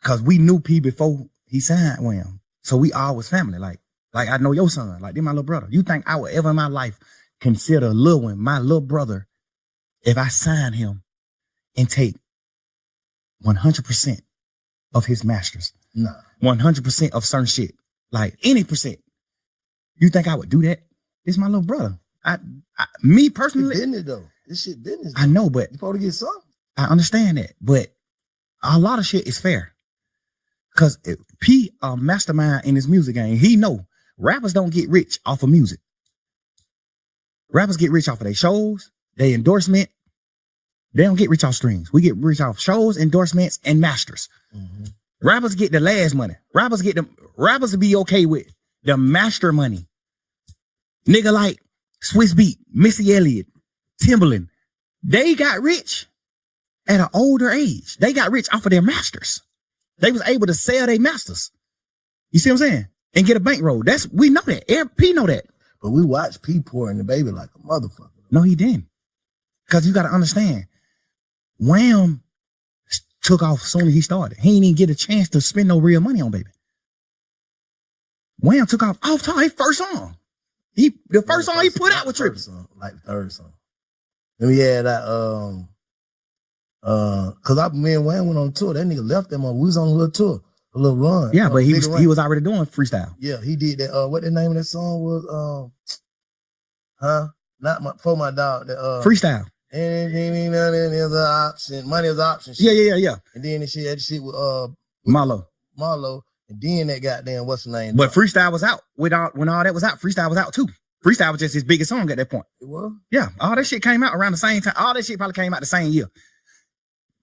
cause we knew P before he signed Wham. So we all was family. Like I know your son, like they're my little brother. You think I would ever in my life consider Lil Wayne, my little brother, if I sign him and take 100% of his masters? No. 100% of certain shit. Like any percent. You think I would do that? It's my little brother. Me It's personally, business though. This shit business. I know, but You supposed to get something. I understand that. But a lot of shit is fair. Cause P mastermind in his music game. He know rappers don't get rich off of music. Rappers get rich off of their shows, their endorsement. They don't get rich off streams. We get rich off shows, endorsements, and masters. Mm-hmm. Rappers get the last money. Rappers will be okay with the master money. Nigga like Swiss Beat, Missy Elliott, Timbaland. They got rich at an older age. They got rich off of their masters. They was able to sell their masters. You see what I'm saying? And get a bankroll. We know that. P know that. But we watched P pour in the baby like a motherfucker. No, he didn't. Cause you gotta understand, Wham took off as soon as he started. He didn't even get a chance to spend no real money on baby. Wham took off top his first song. The first song he put out with Trippie. Like the third song. Then we had that cause me and Wayne went on tour. That nigga left them on. We was on a little tour, a little run. Yeah, but he was already doing freestyle. Yeah, he did that. What the name of that song was? For my dog. Freestyle. There's an option. Money is an option. Shit. Yeah. And then that shit with Marlo. And then that goddamn what's the name? But freestyle was out. When all that was out, freestyle was out too. Freestyle was just his biggest song at that point. It was? Yeah, all that shit came out around the same time. All that shit probably came out the same year.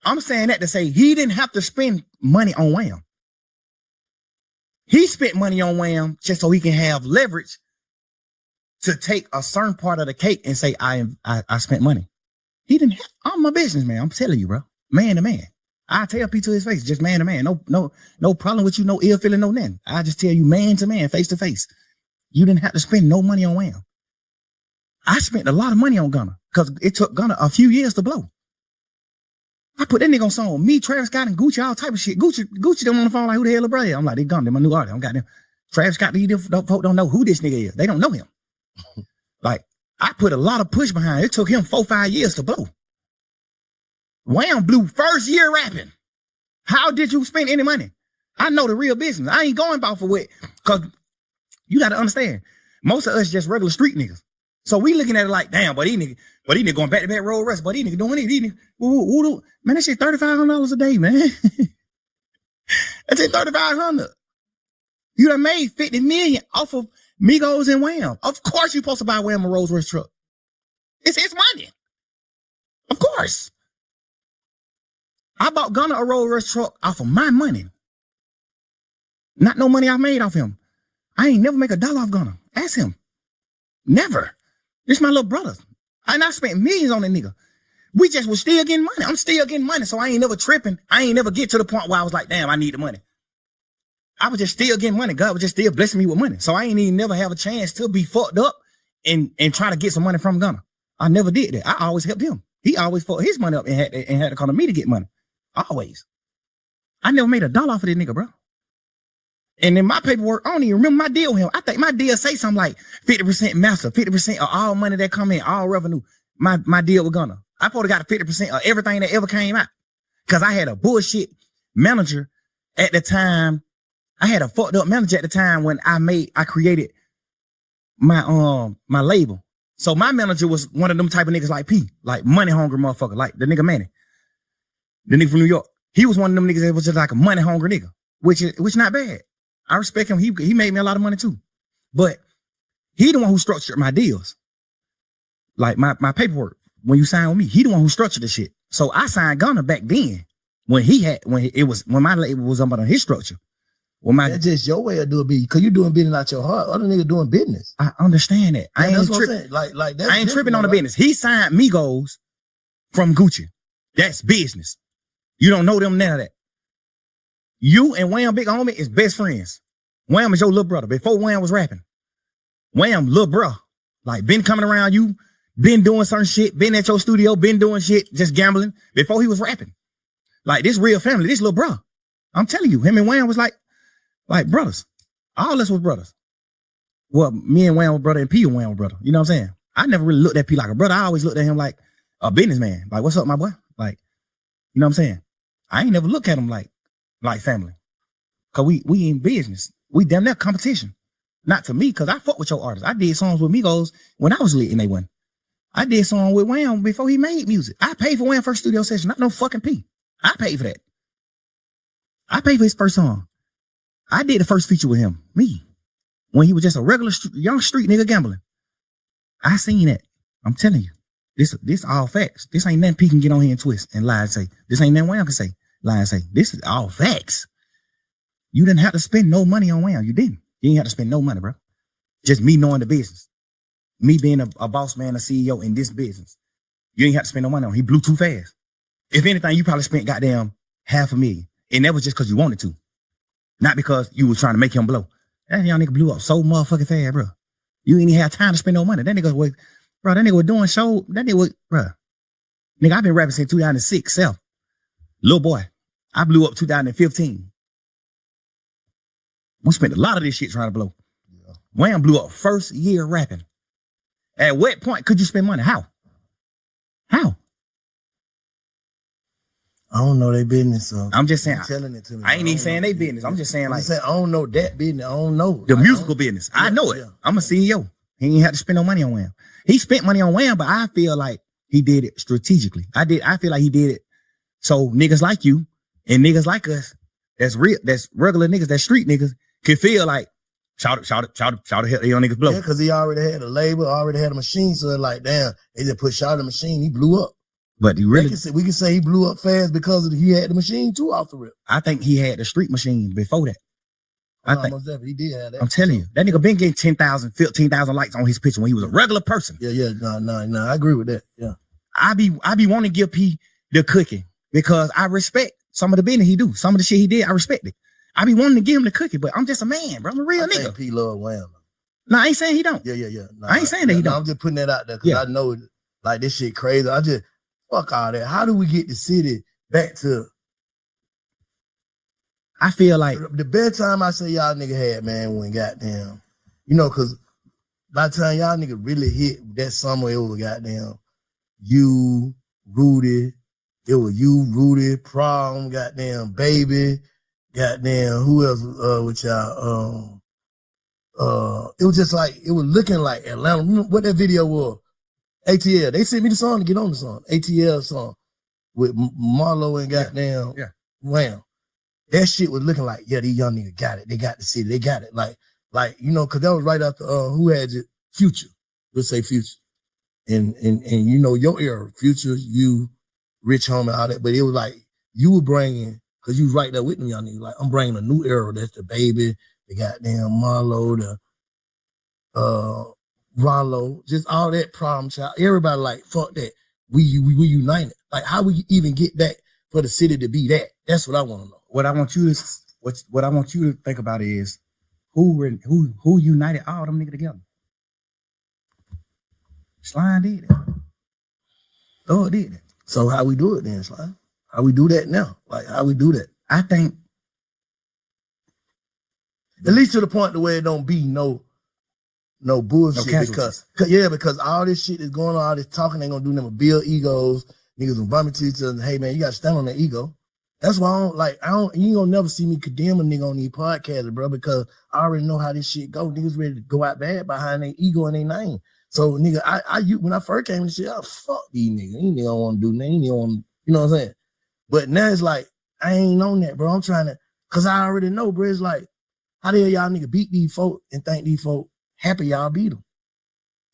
I'm saying that to say he didn't have to spend money on Wham. He spent money on Wham just so he can have leverage to take a certain part of the cake and say, I spent money. He didn't have, I'm my business, man. I'm telling you, bro. Man to man. I tell P to his face, just man to man. No problem with you, no ill feeling, no nothing. I just tell you man to man, face to face. You didn't have to spend no money on Wham. I spent a lot of money on Gunna because it took Gunna a few years to blow. I put that nigga on song. Me, Travis Scott, and Gucci, all type of shit. Gucci them on the phone like, who the hell is bro? I'm like, they Gunna, they're my new artist. I'm got them. Travis Scott, these folk don't know who this nigga is. They don't know him. Like, I put a lot of push behind it. It took him 4-5 years to blow. Wham blew first year rapping. How did you spend any money? I know the real business. I ain't going about for what, because you got to understand, most of us just regular street niggas. So we looking at it like, damn, but these niggas going back to back road rest, but these niggas doing it. Man, that shit $3,500 a day, man. That's it, $3,500. You done made 50 million off of Migos and Wham. Of course you supposed to buy Wham a Rolls Royce truck. It's his money. Of course. I bought Gunna a Rolls Royce truck off of my money. Not no money I made off him. I ain't never make $1 off Gunna. Ask him. Never. This my little brother. And I spent millions on that nigga. We just was still getting money. I'm still getting money, so I ain't never tripping. I ain't never get to the point where I was like, damn, I need the money. I was just still getting money. God was just still blessing me with money. So I ain't even never have a chance to be fucked up and try to get some money from Gunna. I never did that. I always helped him. He always fucked his money up and had to come to me to get money. Always. I never made $1 off of this nigga, bro. And in my paperwork, I don't even remember my deal with him. I think my deal say something like 50% master, 50% of all money that come in, all revenue. My deal with Gunna. I probably got a 50% of everything that ever came out. Cause I had a bullshit manager at the time. I had a fucked up manager at the time when I created my label. So my manager was one of them type of niggas like P, like money hungry motherfucker, like the nigga Manny, the nigga from New York. He was one of them niggas that was just like a money hungry nigga, which not bad. I respect him. He made me a lot of money too, but he the one who structured my deals, like my paperwork. When you sign with me, he the one who structured the shit. So I signed Gunna back then when my label was under his structure. That's just your way of doing business, because you're doing business out your heart. Other niggas doing business. I understand that. Yeah, that's what I'm saying. Like that's I ain't tripping on the business. He signed Migos from Gucci. That's business. You don't know them, none of that. You and Wham Big Homie is best friends. Wham is your little brother. Before Wham was rapping, Wham little bro, like been coming around you, been doing certain shit, been at your studio, been doing shit, just gambling before he was rapping. Like this real family, this little bro. I'm telling you, him and Wham was like brothers. All us was brothers. Well, me and Wham were brother and P and Wham were brother. You know what I'm saying? I never really looked at P like a brother. I always looked at him like a businessman. Like, what's up, my boy? Like, you know what I'm saying? I ain't never look at him like family. Cause we in business. We damn near competition. Not to me, because I fuck with your artists. I did songs with Migos when I was lit and they won. I did song with Wham before he made music. I paid for Wham's first studio session, not no fucking P. I paid for that. I paid for his first song. I did the first feature with him, me, when he was just a regular young street nigga gambling. I seen that. I'm telling you, this all facts. This ain't nothing P can get on here and twist and lie and say. This ain't nothing Wham can say, lie and say. This is all facts. You didn't have to spend no money on Wham. You didn't. You didn't have to spend no money, bro. Just me knowing the business. Me being a boss man, a CEO in this business. You ain't have to spend no money on him. He blew too fast. If anything, you probably spent goddamn $500,000. And that was just because you wanted to. Not because you was trying to make him blow. That young nigga blew up so motherfucking fast, bro. You ain't even have time to spend no money. That nigga was doing show. That nigga was, bro. Nigga, I've been rapping since 2006, self. Little boy. I blew up 2015. We spent a lot of this shit trying to blow. Yeah. Wham blew up first year rapping. At what point could you spend money? How? I don't know their business. So I'm just saying. Telling it to me. I ain't even saying they business. I'm just saying like. I don't know that business. I don't know. The musical business. I know it. Yeah. I'm a CEO. He ain't had to spend no money on Wham. He spent money on Wham, but I feel like he did it strategically. I feel like he did it so niggas like you and niggas like us, that's regular niggas, that's street niggas, can feel like, shout it, young niggas blow. Yeah, because he already had a label, already had a machine, so they're like, damn, they just put Shout the machine, he blew up. But he really, we can say he blew up fast because he had the machine too off the rip. I think he had the street machine before that. I think he did have that. I'm telling you, that nigga been getting 10,000, 15,000 likes on his picture when he was a regular person. Yeah, no, I agree with that. Yeah, I be wanting to give P the cookie because I respect some of the business he do, some of the shit he did. I respect it. I be wanting to give him the cookie, but I'm just a man, bro. I'm a real nigga. P love Wham. No, I ain't saying he don't. Yeah. No, I ain't saying that he don't. I'm just putting that out there because I know like this shit crazy. I just fuck all that. How do we get the city back to? I feel like the best time I say y'all nigga had, man, when goddamn, because by the time y'all nigga really hit that summer, it was goddamn you, Rudy, Prom, goddamn Baby, goddamn who else with y'all? It was just like, it was looking like Atlanta. Remember what that video was? ATL. They sent me the song to get on the song. ATL song with Marlo and goddamn Wham. That shit was looking like, yeah, these young niggas got it. They got the city. They got it. Like, cause that was right after who had it? Future. Let's say Future. And your era, Future, you, Rich Homie, all that. But it was like you were bringing, cause you was right there with them young niggas. Like, I'm bringing a new era. That's the Baby, the goddamn Marlo, the Rollo, just all that Problem Child. Everybody like, fuck that. We united. Like, how we even get back for the city to be that? That's what I want to know. What I want you to think about is who united all them niggas together. Slime did it. Thug did it. So how we do it then, Slime? How we do that now? Like, how we do that? I think at least to the point where it don't be no bullshit, because all this shit is going on, all this talking ain't gonna do nothing but build egos. Niggas will bump into each other. Hey man, you gotta stand on that ego. That's why you ain't gonna never see me condemn a nigga on these podcasts, bro, because I already know how this shit go. Niggas ready to go out bad behind their ego and their name. So nigga, when I first came in this shit, I fuck these niggas. These niggas don't want to do nothing. They don't want, you know what I'm saying? But now it's like, I ain't on that, bro. I'm trying to, cause I already know, bro. It's like, how the hell y'all nigga beat these folk and think these folk happy y'all beat them?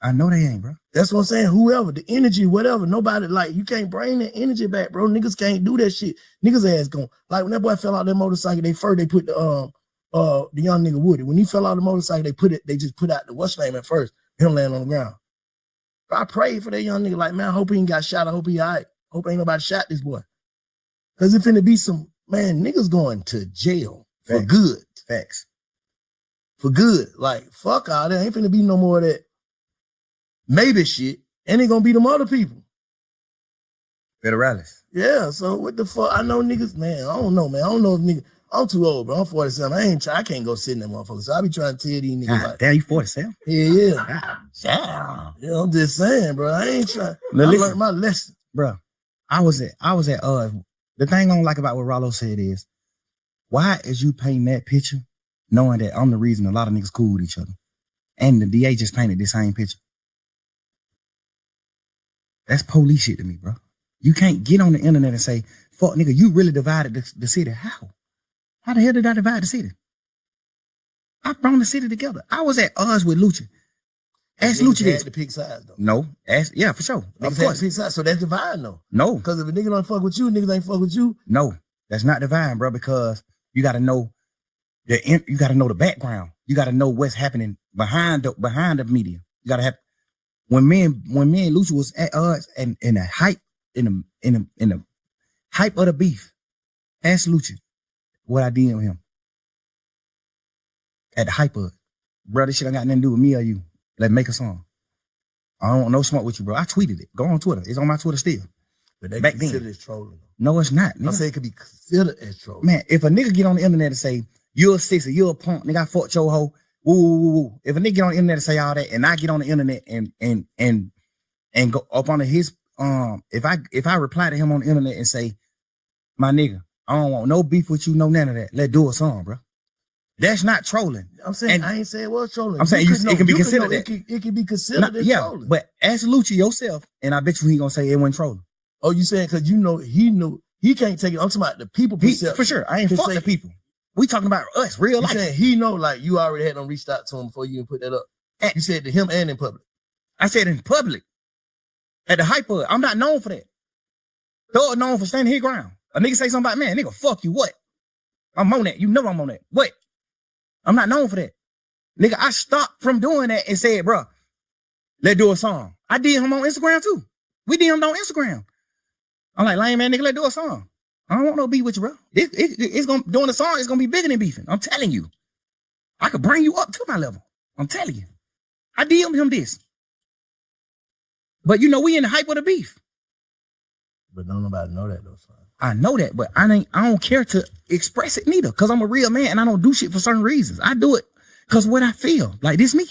I know they ain't, bro. That's what I'm saying. Whoever, the energy, whatever, nobody, like, you can't bring that energy back, bro. Niggas can't do that shit. Niggas ass going. Like, when that boy fell out that motorcycle, they put the young nigga Woody. When he fell out the motorcycle, they just put out the what's name at first, him laying on the ground. I prayed for that young nigga, like, man, I hope he ain't got shot. I hope he all right. Hope ain't nobody shot this boy. Cause it finna be some, man, niggas going to jail for good. Facts. For good. Like, fuck all that. Ain't finna be no more of that maybe shit. And ain't gonna be them other people. Federales. Yeah, so what the fuck? I know niggas, man, I don't know, man. I don't know if niggas, I'm too old, bro. I'm 47. I can't go sit in that motherfucker. So I be trying to tell these niggas like, damn, you 47? Yeah. Damn. Yeah, I'm just saying, bro. I ain't trying. I learned my lesson. Bro, I was at the thing I don't like about what Rollo said is, why is you painting that picture knowing that I'm the reason a lot of niggas cool with each other? And the DA just painted the same picture. That's police shit to me, bro. You can't get on the internet and say, fuck nigga, you really divided the city. How? How the hell did I divide the city? I brought the city together. I was at odds with Lucci. Ask Lucci this. The pick sides though. No. Yeah, for sure. Of course. Pick sides, so that's divine though. No. Because if a nigga don't fuck with you, niggas ain't fuck with you. No, that's not divine, bro, because you gotta know you gotta know the background. You gotta know what's happening behind the media. You gotta have when me and Lucci was at odds and in the hype in the hype of the beef. Ask Lucci what I did with him. At the hype of it. Bro, this shit ain't got nothing to do with me or you. Let's make a song. I don't want no smoke with you, bro. I tweeted it. Go on Twitter. It's on my Twitter still. But they back consider then. it as trolling. No, it's not. Nigga. I'm saying it could be considered as trolling. Man, if a nigga get on the internet and say, you're a sissy, you're a punk, nigga, I fucked your hoe, woo, woo, woo, woo. If a nigga get on the internet and say all that, and I get on the internet and go up on his, if I reply to him on the internet and say, my nigga, I don't want no beef with you, no none of that. Let's do a song, bro. That's not trolling. I'm saying, I ain't saying it was trolling. I'm saying it can be considered that. It can be considered as trolling. But ask Lucci yourself, and I bet you he gonna say it wasn't trolling. Oh, you saying because you know he can't take it. I'm talking about the people perception. For sure. I ain't fuck the people. We talking about us, real life. You saying he know like you already had them reached out to him before you even put that up. You said to him and in public. I said in public. At the hype of it. I'm not known for that. They're known for standing his ground. A nigga say something about, man, nigga, fuck you, what? I'm on that. You know I'm on that. What? I'm not known for that. Nigga, I stopped from doing that and said, bro, let's do a song. I did him on Instagram too. We did him on Instagram. I'm like, lame man, nigga, let's do a song. I don't want no beef with you, bro. It's gonna doing the song, it's gonna be bigger than beefing. I'm telling you. I could bring you up to my level. I'm telling you. I did him this. But you know, we in the hype of the beef. But don't nobody know that though, son. I know that, but I don't care to express it neither, because I'm a real man and I don't do shit for certain reasons. I do it because what I feel. Like this me.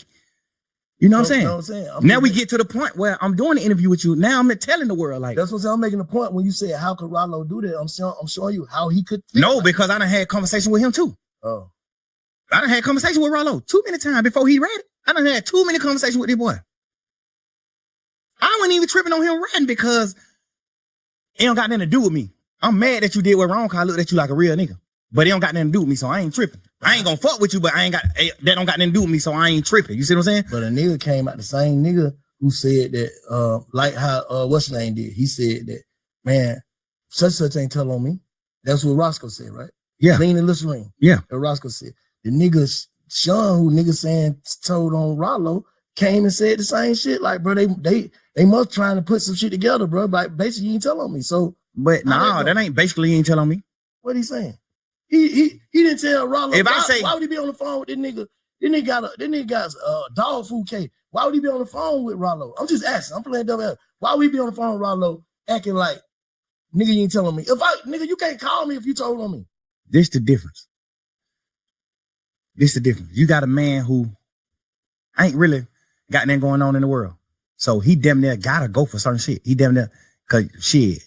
You know what I'm saying? Now we get to the point where I'm doing the interview with you. Now I'm telling the world like that's what I'm saying. I'm making the point when you said how could Rollo do that? I'm showing you how he could feel. No, because I done had conversation with him too. Oh. I done had conversation with Rollo too many times before he read it. I done had too many conversations with this boy. I wasn't even tripping on him writing because it don't got nothing to do with me. I'm mad that you did what wrong because I looked at you like a real nigga. But it don't got nothing to do with me, so I ain't tripping. I ain't gonna fuck with you, but that don't got nothing to do with me, so I ain't tripping. You see what I'm saying? But a nigga came out, the same nigga who said that, like how what's your name did. He said that, man, such ain't tell on me. That's what Roscoe said, right? Yeah. Clean and Listerine. Yeah. That Roscoe said. The nigga Sean, who nigga saying told on Rollo, came and said the same shit. Like, bro, they must trying to put some shit together, bro. Like, basically, you ain't tell on me. So, but no, that ain't basically ain't tell on me. What he saying? He didn't tell Rollo. If I say, why would he be on the phone with this nigga? This nigga got a dog food cake. Why would he be on the phone with Rollo? I'm just asking. I'm playing double. Why would he be on the phone with Rollo acting like nigga you ain't telling me? Nigga, you can't call me if you told on me. This the difference. You got a man who ain't really got nothing going on in the world. So he damn near gotta go for certain shit. He damn near, cause shit,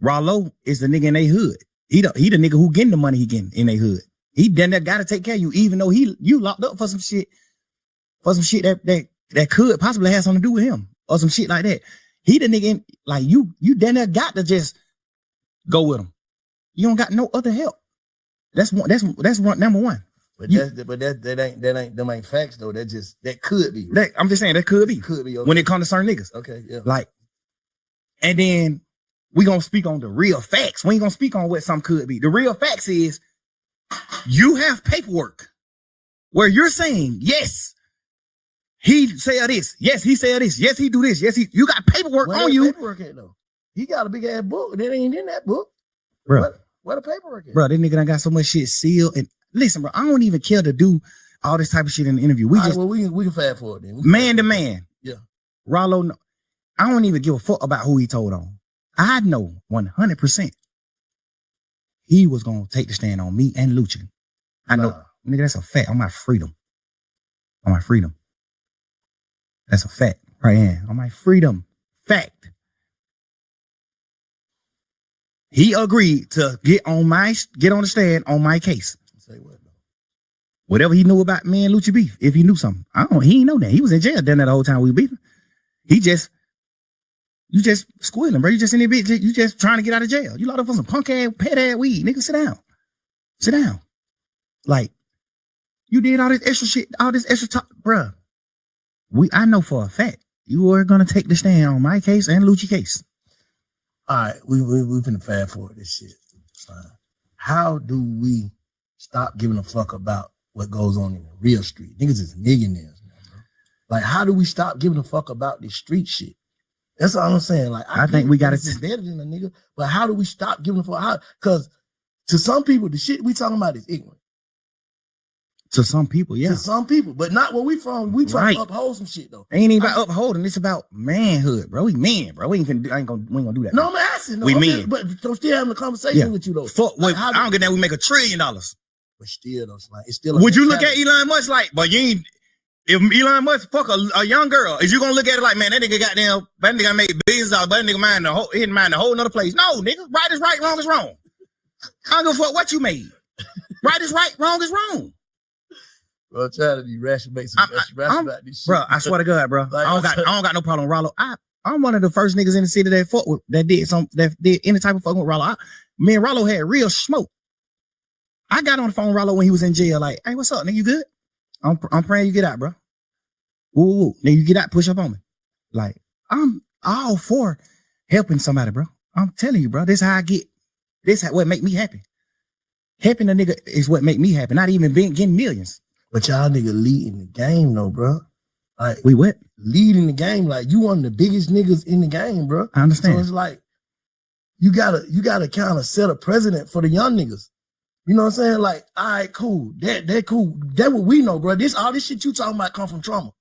Rollo is the nigga in they hood. He the nigga who getting the money he getting in they hood. He damn near gotta take care of you, even though you locked up for some shit that could possibly have something to do with him or some shit like that. He the nigga like you damn near got to just go with him. You don't got no other help. That's number one. But them ain't facts though. That could be. Right? I'm just saying that could be. Could be okay. When it comes to certain niggas. Okay, yeah. Like, and then we gonna speak on the real facts. We ain't gonna speak on what some could be. The real facts is you have paperwork where you're saying, yes, he said this. Yes, he said this. Yes, he do this. Yes, you got paperwork on you. Paperwork at though? He got a big ass book that ain't in that book. Bro. Where the paperwork at? Bro, this nigga done got so much shit sealed. And listen, bro, I don't even care to do all this type of shit in the interview. We can fast forward then. Man to man. Yeah. Rollo, I don't even give a fuck about who he told on. I know 100% he was gonna take the stand on me and Lucci. I know, nigga, that's a fact. On my freedom. That's a fact right here. On my freedom. Fact. He agreed to get on the stand on my case. Say what though? Whatever he knew about me and Lucci beef, if he knew something. He ain't know that. He was in jail during that the whole time we were beefing. You just squealing, bro. You just in there, bitch. You just trying to get out of jail. You locked up for some punk ass, pet ass weed. Nigga, sit down. Sit down. Like, you did all this extra shit, all this extra talk, bruh. I know for a fact you are gonna take the stand on my case and Lucci case. All right, we finna fast forward this shit. How do we stop giving a fuck about what goes on in the real street? Niggas is millionaires, man, bro. Like, how do we stop giving a fuck about this street shit? That's all I'm saying. Like, I think we gotta it's better than a nigga, but how do we stop giving a fuck? Because to some people, the shit we talking about is ignorant. To some people, yeah. To some people, but not where we from. We try to uphold some shit though. Ain't even about upholding. It's about manhood, bro. We men, bro. We ain't gonna do that. No, I'm asking. No, we men, but I'm still having a conversation with you though. Fuck, like, I don't get that. We make $1 trillion. But still, though, like, it's still. Would you look at Elon Musk like? But you ain't. If Elon Musk fuck a young girl, is you gonna look at it like, man, that nigga made billions out, but that nigga he mind a whole nother place? No, nigga, right is right, wrong is wrong. I don't give a fuck what you made. Right is right, wrong is wrong. Bro, I'm trying to be rational, make some rational about this shit. Bro, I swear to God, bro. Like, I don't got no problem with Rollo. I'm one of the first niggas in the city that did any type of fucking with Rollo. Me and Rollo had real smoke. I got on the phone with Rollo when he was in jail, like, hey, what's up, nigga? You good? I'm praying you get out, bro. Ooh, then you get out, push up on me. Like, I'm all for helping somebody, bro. I'm telling you, bro. This is how I get. This is what make me happy. Helping a nigga is what make me happy. Not even getting millions. But y'all nigga leading the game, though, bro. Like, we what? Leading the game. Like, you one of the biggest niggas in the game, bro. I understand. So it's like, you gotta kind of set a precedent for the young niggas. You know what I'm saying? Like, all right, cool. That cool. That what we know, bro. All this shit you talking about come from trauma.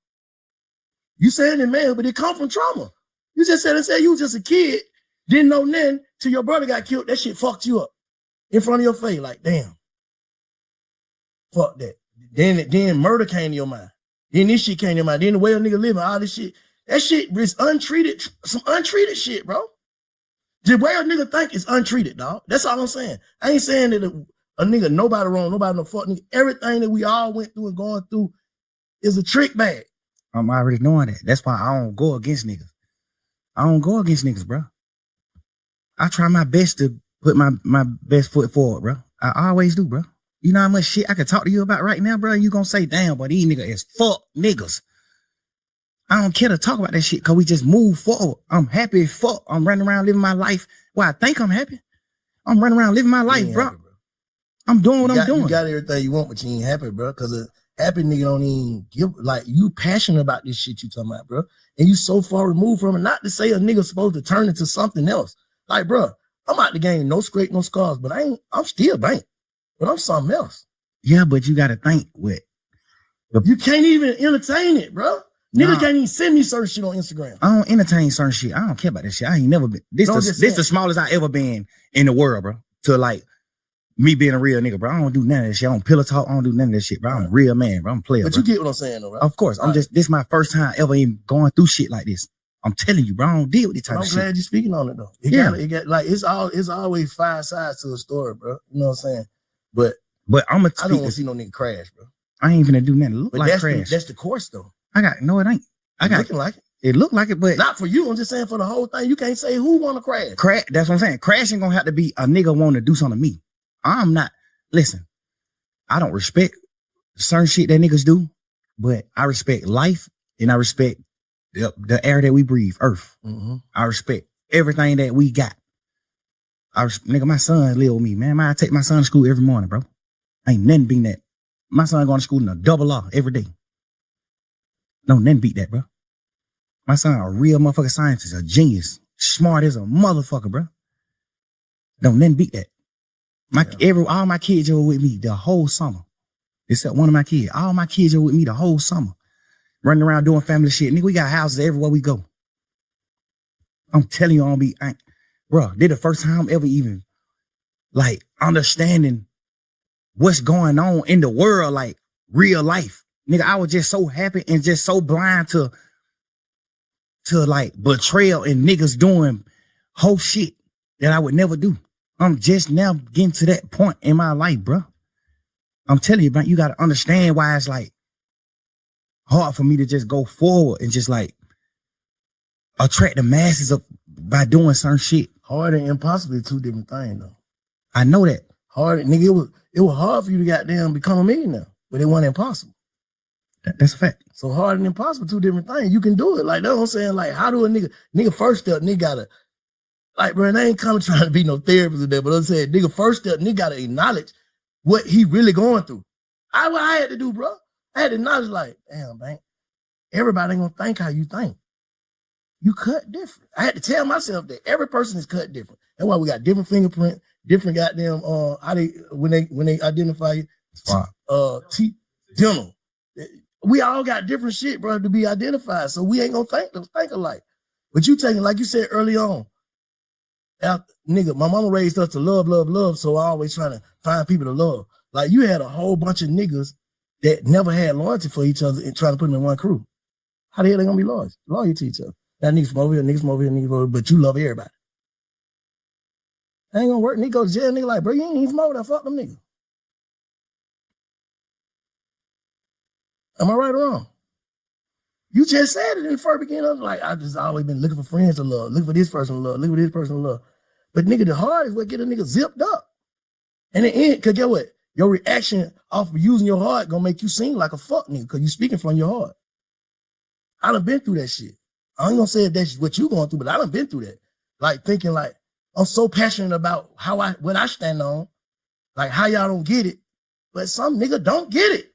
You saying it, man, but it come from trauma. You just said you was just a kid, didn't know nothing till your brother got killed. That shit fucked you up in front of your face. Like, damn. Fuck that. Then murder came to your mind. Then this shit came to your mind. Then the way a nigga living, all this shit. That shit is untreated, some untreated shit, bro. The way a nigga think is untreated, dog. That's all I'm saying. I ain't saying that a nigga, nobody wrong, nobody no fuck nigga. Everything that we all went through and going through is a trick bag. I'm already knowing that. That's why I don't go against niggas. I don't go against niggas, bro. I try my best to put my best foot forward, bro. I always do, bro. You know how much shit I could talk to you about right now, bro? You gonna say, damn, but these niggas is fuck niggas. I don't care to talk about that shit because we just move forward. I'm happy as fuck. I'm running around living my life. Well, I think I'm happy. I'm running around living my life, bro. Happy, bro. I'm doing what I'm doing. You got everything you want, but you ain't happy, bro. Because a happy nigga don't even give, like, you passionate about this shit you talking about, bro. And you so far removed from it. Not to say a nigga's supposed to turn into something else. Like, bro, I'm out the game, no scrape, no scars, but I'm still bank. But I'm something else. Yeah, but you gotta think with. You can't even entertain it, bro. Niggas can't even send me certain shit on Instagram. I don't entertain certain shit. I don't care about that shit. I ain't never been. This the smallest I ever been in the world, bro. To like me being a real nigga, bro. I don't do none of that shit. I don't pillow talk. I don't do none of that shit, bro. I'm a real man, bro. I'm a player, but bro. You get what I'm saying, though, right? Of course. This is my first time ever even going through shit like this. I'm telling you, bro. I don't deal with this type of shit. I'm glad you're speaking on it, though. It's always 5 sides to a story, bro. You know what I'm saying? But I'm gonna. I don't want to see no nigga crash, bro. I ain't gonna do nothing. Look but like crash. That's the course, though. No, it ain't. Looking like it. It look like it, but not for you. I'm just saying for the whole thing. You can't say who want to crash. That's what I'm saying. Crashing gonna have to be a nigga want to do something to me. I'm not. Listen, I don't respect certain shit that niggas do, but I respect life and I respect the air that we breathe, Earth. Mm-hmm. I respect everything that we got. Nigga, my son live with me, man. I take my son to school every morning, bro. Ain't nothing beating that. My son going to school in a double R every day. No, nothing beat that, bro. My son a real motherfucking scientist, a genius, smart as a motherfucker, bro. Don't nothing beat that. All my kids are with me the whole summer, except one of my kids. All my kids are with me the whole summer, running around doing family shit. Nigga, we got houses everywhere we go. I'm telling you, bro. This the first time ever even like understanding what's going on in the world, like real life. Nigga, I was just so happy and just so blind to like betrayal and niggas doing whole shit that I would never do. I'm just now getting to that point in my life, bro. I'm telling you, man, you gotta understand why it's like hard for me to just go forward and just like attract the masses of by doing certain shit. Hard and impossible is two different things, though. I know that. Hard, nigga, it was hard for you to goddamn become a millionaire, but it wasn't impossible. That's a fact. So hard and impossible, two different things. You can do it. Like, that's what I'm saying. Like, how do a nigga first step, nigga gotta, like, bro, and I ain't coming trying to be no therapist or that, but I'm saying, nigga first step, nigga gotta acknowledge what he really going through. What I had to do, bro. I had to acknowledge, like, damn, man, everybody ain't gonna think how you think. You cut different. I had to tell myself that every person is cut different. That's why we got different fingerprint, different goddamn when they identify you. Wow. Dental. We all got different shit, bro, to be identified. So we ain't gonna think alike. But you taking, like you said early on, nigga, my mama raised us to love, love, love. So I always trying to find people to love. Like, you had a whole bunch of niggas that never had loyalty for each other and trying to put them in one crew. How the hell they gonna be loyal to each other? That niggas from over here, niggas from over here, niggas from over here, but you love everybody. That ain't gonna work. Nigga go to jail, nigga like, bro, you ain't even from over there. Fuck them niggas. Am I right or wrong? You just said it in the first beginning. Like, I just always been looking for friends to love, looking for this person to love, looking for this person to love. But nigga, the heart is what get a nigga zipped up. And in the end, cause get what? Your reaction off of using your heart gonna make you seem like a fuck nigga, cause you speaking from your heart. I done been through that shit. I ain't gonna say if that's what you going through, but I done been through that. Like, thinking like, I'm so passionate about what I stand on, like how y'all don't get it, but some nigga don't get it.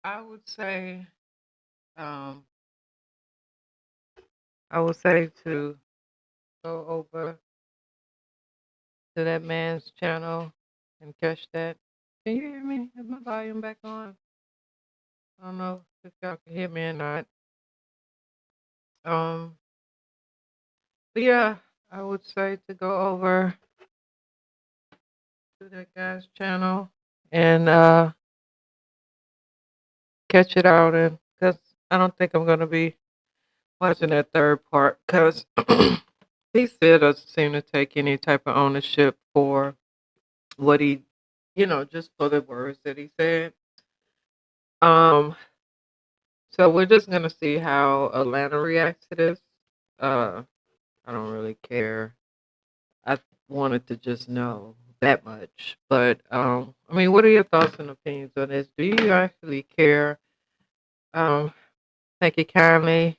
I would say, um, to go over to that man's channel and catch that. Can you hear me? Is my volume back on? I don't know if y'all can hear me or not. But yeah, I would say to go over to that guy's channel and catch it out, and because I don't think I'm gonna be watching that third part, because he still doesn't seem to take any type of ownership for what he, just for the words that he said. Um, so we're just gonna see how Atlanta reacts to this. I don't really care. I wanted to just know that much. But I mean, what are your thoughts and opinions on this? Do you actually care? Thank you kindly.